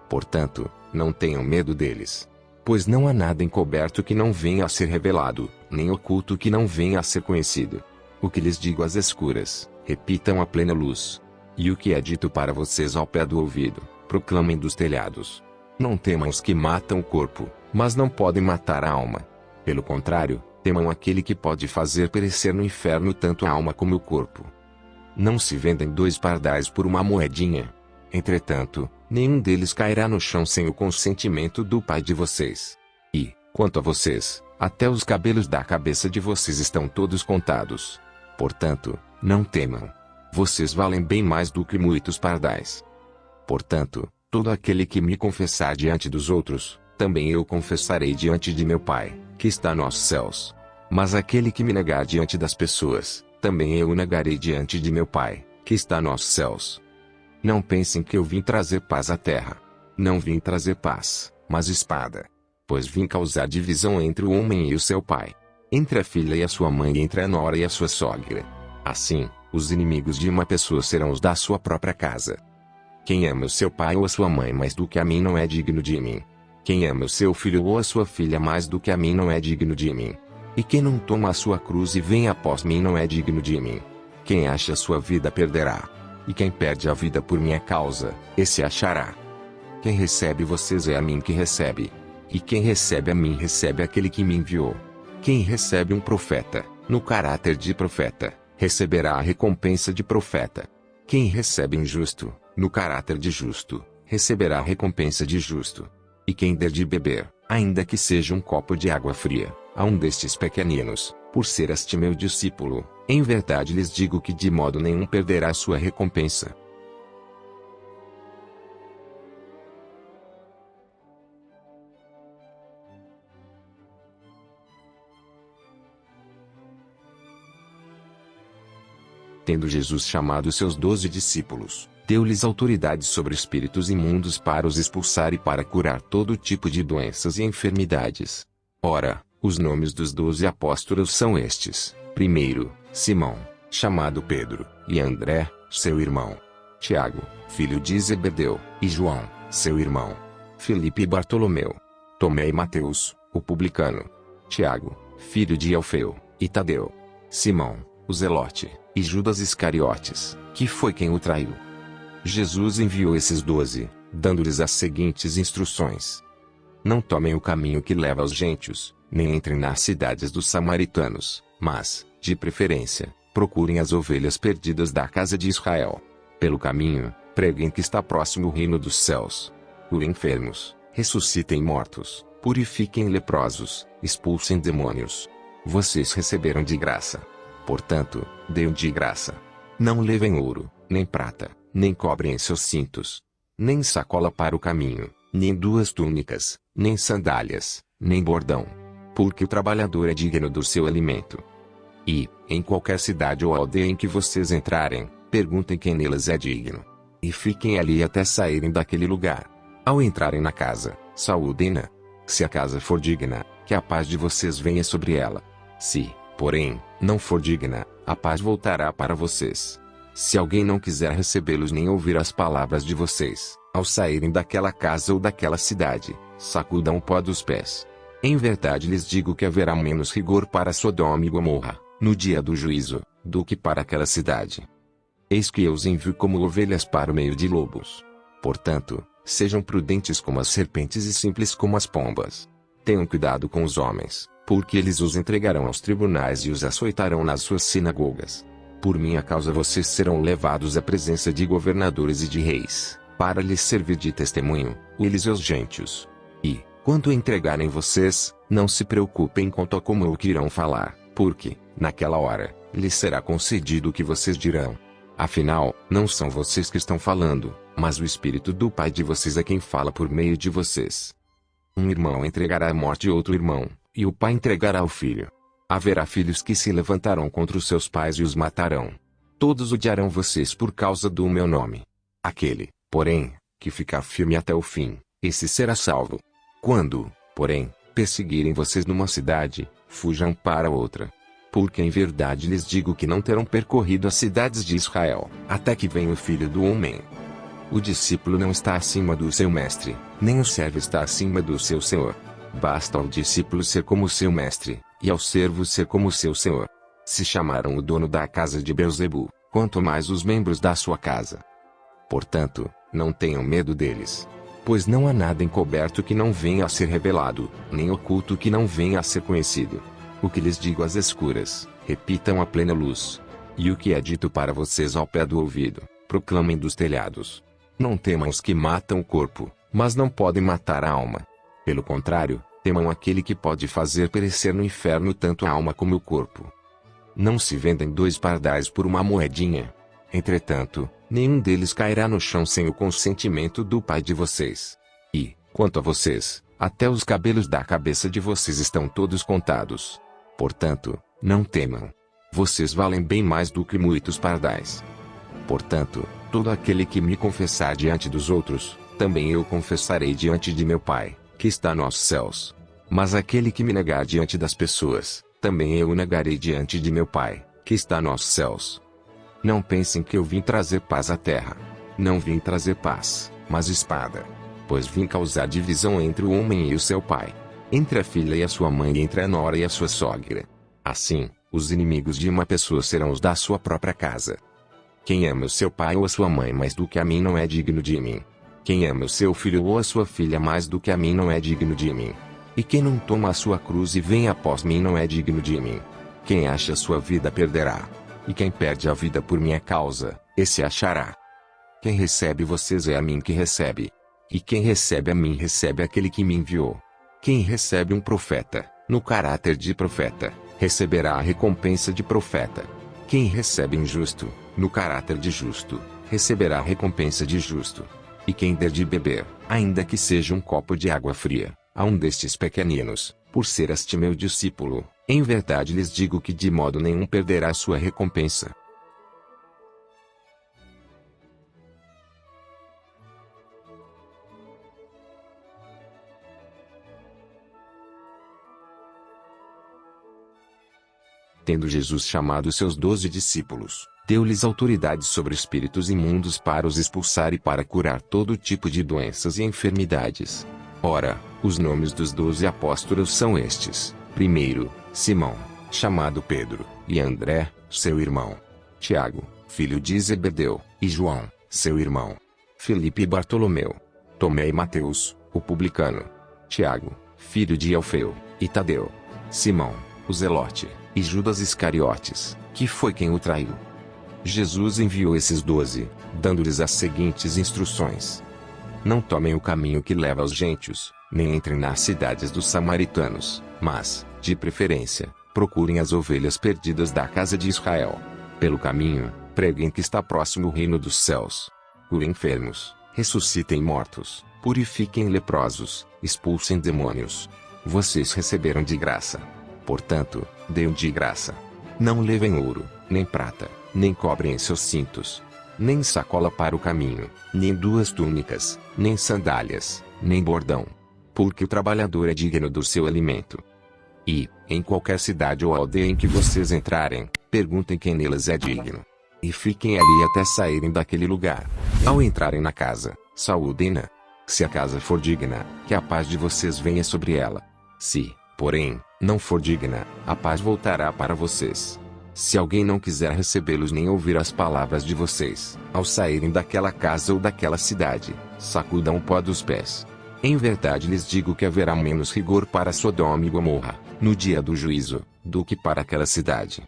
Portanto, não tenham medo deles. Pois não há nada encoberto que não venha a ser revelado, nem oculto que não venha a ser conhecido. O que lhes digo às escuras, repitam à plena luz. E o que é dito para vocês ao pé do ouvido, proclamem dos telhados. Não temam os que matam o corpo, mas não podem matar a alma. Pelo contrário, temam aquele que pode fazer perecer no inferno tanto a alma como o corpo. Não se vendem 2 pardais por uma moedinha. Entretanto, nenhum deles cairá no chão sem o consentimento do Pai de vocês. E, quanto a vocês, até os cabelos da cabeça de vocês estão todos contados. Portanto, não temam. Vocês valem bem mais do que muitos pardais. Portanto, todo aquele que me confessar diante dos outros, também eu confessarei diante de meu Pai, que está nos céus. Mas aquele que me negar diante das pessoas, também eu o negarei diante de meu Pai, que está nos céus. Não pensem que eu vim trazer paz à terra. Não vim trazer paz, mas espada. Pois vim causar divisão entre o homem e o seu pai. Entre a filha e a sua mãe e entre a nora e a sua sogra. Assim, os inimigos de uma pessoa serão os da sua própria casa. Quem ama o seu pai ou a sua mãe mais do que a mim não é digno de mim. Quem ama o seu filho ou a sua filha mais do que a mim não é digno de mim. E quem não toma a sua cruz e vem após mim não é digno de mim. Quem acha a sua vida perderá. E quem perde a vida por minha causa, esse achará. Quem recebe vocês é a mim que recebe. E quem recebe a mim recebe aquele que me enviou. Quem recebe um profeta, no caráter de profeta, receberá a recompensa de profeta. Quem recebe um justo, no caráter de justo, receberá a recompensa de justo. E quem der de beber, ainda que seja um copo de água fria, a um destes pequeninos, por ser este meu discípulo, em verdade lhes digo que de modo nenhum perderá sua recompensa. Tendo Jesus chamado seus 12 discípulos, deu-lhes autoridade sobre espíritos imundos para os expulsar e para curar todo tipo de doenças e enfermidades. Ora, os nomes dos 12 apóstolos são estes: primeiro, Simão, chamado Pedro, e André, seu irmão. Tiago, filho de Zebedeu, e João, seu irmão. Filipe e Bartolomeu. Tomé e Mateus, o publicano. Tiago, filho de Alfeu, e Tadeu. Simão, o Zelote, e Judas Iscariotes, que foi quem o traiu. Jesus enviou esses 12, dando-lhes as seguintes instruções: não tomem o caminho que leva aos gentios, nem entrem nas cidades dos samaritanos, mas, de preferência, procurem as ovelhas perdidas da casa de Israel. Pelo caminho, preguem que está próximo o reino dos céus. Curem enfermos, ressuscitem mortos, purifiquem leprosos, expulsem demônios. Vocês receberam de graça. Portanto, deem de graça. Não levem ouro, nem prata, nem cobre em seus cintos, nem sacola para o caminho, nem 2 túnicas, nem sandálias, nem bordão. Porque o trabalhador é digno do seu alimento. E, em qualquer cidade ou aldeia em que vocês entrarem, perguntem quem nelas é digno. E fiquem ali até saírem daquele lugar. Ao entrarem na casa, saúdem-na. Se a casa for digna, que a paz de vocês venha sobre ela. Se, porém, não for digna, a paz voltará para vocês. Se alguém não quiser recebê-los nem ouvir as palavras de vocês, ao saírem daquela casa ou daquela cidade, sacudam o pó dos pés. Em verdade lhes digo que haverá menos rigor para Sodoma e Gomorra, no dia do juízo, do que para aquela cidade. Eis que eu os envio como ovelhas para o meio de lobos. Portanto, sejam prudentes como as serpentes e simples como as pombas. Tenham cuidado com os homens, porque eles os entregarão aos tribunais e os açoitarão nas suas sinagogas. Por minha causa vocês serão levados à presença de governadores e de reis, para lhes servir de testemunho, eles e os gentios. E, quando entregarem vocês, não se preocupem quanto a como o que irão falar, porque, naquela hora, lhes será concedido o que vocês dirão. Afinal, não são vocês que estão falando, mas o Espírito do Pai de vocês é quem fala por meio de vocês. Um irmão entregará à morte outro irmão, e o pai entregará o filho. Haverá filhos que se levantarão contra os seus pais e os matarão. Todos odiarão vocês por causa do meu nome. Aquele, porém, que ficar firme até o fim, esse será salvo. Quando, porém, perseguirem vocês numa cidade, fujam para outra. Porque em verdade lhes digo que não terão percorrido as cidades de Israel, até que venha o Filho do Homem. O discípulo não está acima do seu mestre, nem o servo está acima do seu senhor. Basta ao discípulo ser como seu mestre, e ao servo ser como seu senhor. Se chamaram o dono da casa de Beelzebu, quanto mais os membros da sua casa. Portanto, não tenham medo deles. Pois não há nada encoberto que não venha a ser revelado, nem oculto que não venha a ser conhecido. O que lhes digo às escuras, repitam à plena luz. E o que é dito para vocês ao pé do ouvido, proclamem dos telhados. Não temam os que matam o corpo, mas não podem matar a alma. Pelo contrário, temam aquele que pode fazer perecer no inferno tanto a alma como o corpo. Não se vendem 2 pardais por uma moedinha. Entretanto, nenhum deles cairá no chão sem o consentimento do Pai de vocês. E, quanto a vocês, até os cabelos da cabeça de vocês estão todos contados. Portanto, não temam. Vocês valem bem mais do que muitos pardais. Portanto, todo aquele que me confessar diante dos outros, também eu confessarei diante de meu Pai, que está nos céus. Mas aquele que me negar diante das pessoas, também eu o negarei diante de meu Pai, que está nos céus. Não pensem que eu vim trazer paz à terra. Não vim trazer paz, mas espada. Pois vim causar divisão entre o homem e o seu pai, entre a filha e a sua mãe e entre a nora e a sua sogra. Assim, os inimigos de uma pessoa serão os da sua própria casa. Quem ama o seu pai ou a sua mãe mais do que a mim não é digno de mim. Quem ama o seu filho ou a sua filha mais do que a mim não é digno de mim. E quem não toma a sua cruz e vem após mim não é digno de mim. Quem acha a sua vida perderá. E quem perde a vida por minha causa, esse achará. Quem recebe vocês é a mim que recebe. E quem recebe a mim recebe aquele que me enviou. Quem recebe um profeta, no caráter de profeta, receberá a recompensa de profeta. Quem recebe injusto, no caráter de justo, receberá a recompensa de justo. E quem der de beber, ainda que seja um copo de água fria, a um destes pequeninos, por ser este meu discípulo, em verdade lhes digo que de modo nenhum perderá sua recompensa. Tendo Jesus chamado seus 12 discípulos, deu-lhes autoridade sobre espíritos imundos para os expulsar e para curar todo tipo de doenças e enfermidades. Ora, os nomes dos 12 apóstolos são estes: primeiro, Simão, chamado Pedro, e André, seu irmão. Tiago, filho de Zebedeu, e João, seu irmão. Filipe e Bartolomeu. Tomé e Mateus, o publicano. Tiago, filho de Alfeu, e Tadeu. Simão, o Zelote, e Judas Iscariotes, que foi quem o traiu. Jesus enviou esses 12, dando-lhes as seguintes instruções: não tomem o caminho que leva aos gentios, nem entrem nas cidades dos samaritanos, mas, de preferência, procurem as ovelhas perdidas da casa de Israel. Pelo caminho, preguem que está próximo o reino dos céus. Curem enfermos, ressuscitem mortos, purifiquem leprosos, expulsem demônios. Vocês receberam de graça. Portanto, deem de graça. Não levem ouro, nem prata, nem cobre em seus cintos, nem sacola para o caminho, nem 2 túnicas, nem sandálias, nem bordão. Porque o trabalhador é digno do seu alimento. E, em qualquer cidade ou aldeia em que vocês entrarem, perguntem quem nelas é digno. E fiquem ali até saírem daquele lugar. Ao entrarem na casa, saúdem-na. Se a casa for digna, que a paz de vocês venha sobre ela. Se, porém, não for digna, a paz voltará para vocês. Se alguém não quiser recebê-los nem ouvir as palavras de vocês, ao saírem daquela casa ou daquela cidade, sacudam o pó dos pés. Em verdade lhes digo que haverá menos rigor para Sodoma e Gomorra, no dia do juízo, do que para aquela cidade.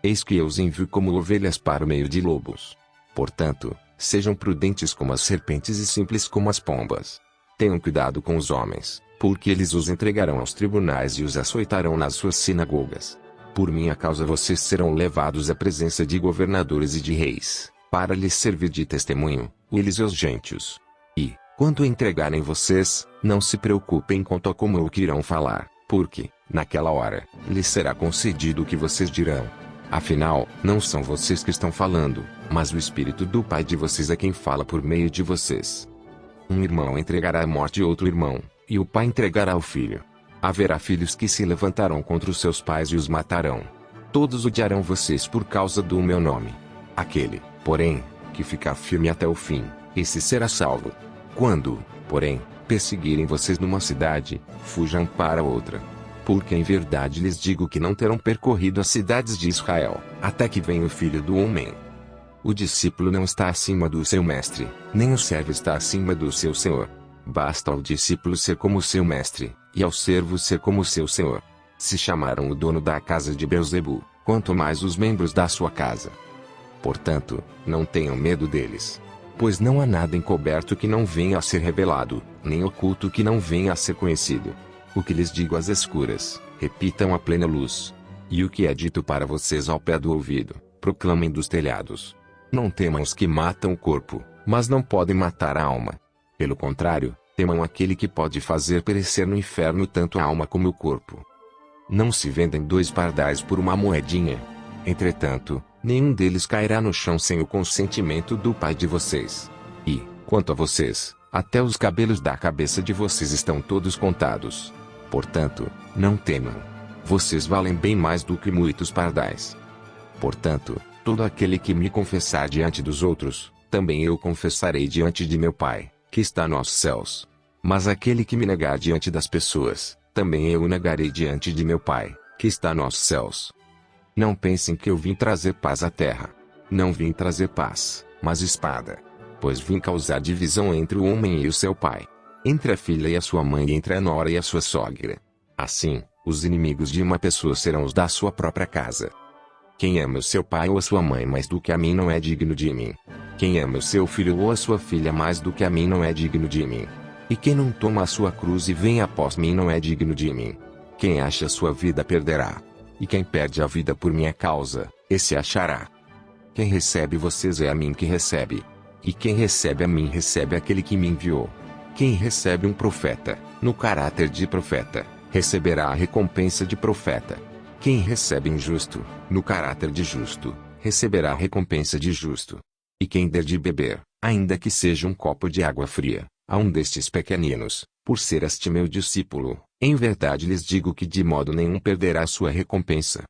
Eis que eu os envio como ovelhas para o meio de lobos. Portanto, sejam prudentes como as serpentes e simples como as pombas. Tenham cuidado com os homens, porque eles os entregarão aos tribunais e os açoitarão nas suas sinagogas. Por minha causa vocês serão levados à presença de governadores e de reis, para lhes servir de testemunho, eles e os gentios. E, quando entregarem vocês, não se preocupem quanto a como ou que irão falar, porque, Naquela hora, lhes será concedido o que vocês dirão. Afinal, não são vocês que estão falando, mas o Espírito do Pai de vocês é quem fala por meio de vocês. Um irmão entregará à morte outro irmão, e o pai entregará o filho. Haverá filhos que se levantarão contra os seus pais e os matarão. Todos odiarão vocês por causa do meu nome. Aquele, porém, que ficar firme até o fim, esse será salvo. Quando, porém, perseguirem vocês numa cidade, fujam para outra. Porque em verdade lhes digo que não terão percorrido as cidades de Israel, até que venha o Filho do Homem. O discípulo não está acima do seu mestre, nem o servo está acima do seu senhor. Basta ao discípulo ser como seu mestre, e ao servo ser como seu senhor. Se chamaram o dono da casa de Beelzebu, quanto mais os membros da sua casa. Portanto, não tenham medo deles. Pois não há nada encoberto que não venha a ser revelado, nem oculto que não venha a ser conhecido. O que lhes digo às escuras, repitam à plena luz. E o que é dito para vocês ao pé do ouvido, proclamem dos telhados. Não temam os que matam o corpo, mas não podem matar a alma. Pelo contrário, temam aquele que pode fazer perecer no inferno tanto a alma como o corpo. Não se vendem 2 pardais por uma moedinha. Entretanto, nenhum deles cairá no chão sem o consentimento do Pai de vocês. E, quanto a vocês, até os cabelos da cabeça de vocês estão todos contados. Portanto, não temam. Vocês valem bem mais do que muitos pardais. Portanto, todo aquele que me confessar diante dos outros, também eu confessarei diante de meu Pai, que está nos céus. Mas aquele que me negar diante das pessoas, também eu o negarei diante de meu Pai, que está nos céus. Não pensem que eu vim trazer paz à terra. Não vim trazer paz, mas espada. Pois vim causar divisão entre o homem e o seu pai, entre a filha e a sua mãe e entre a nora e a sua sogra. Assim, os inimigos de uma pessoa serão os da sua própria casa. Quem ama o seu pai ou a sua mãe mais do que a mim não é digno de mim. Quem ama o seu filho ou a sua filha mais do que a mim não é digno de mim. E quem não toma a sua cruz e vem após mim não é digno de mim. Quem acha a sua vida perderá. E quem perde a vida por minha causa, esse achará. Quem recebe vocês é a mim que recebe. E quem recebe a mim recebe aquele que me enviou. Quem recebe um profeta, no caráter de profeta, receberá a recompensa de profeta. Quem recebe injusto, no caráter de justo, receberá a recompensa de justo. E quem der de beber, ainda que seja um copo de água fria, a um destes pequeninos, por ser este meu discípulo, em verdade lhes digo que de modo nenhum perderá sua recompensa.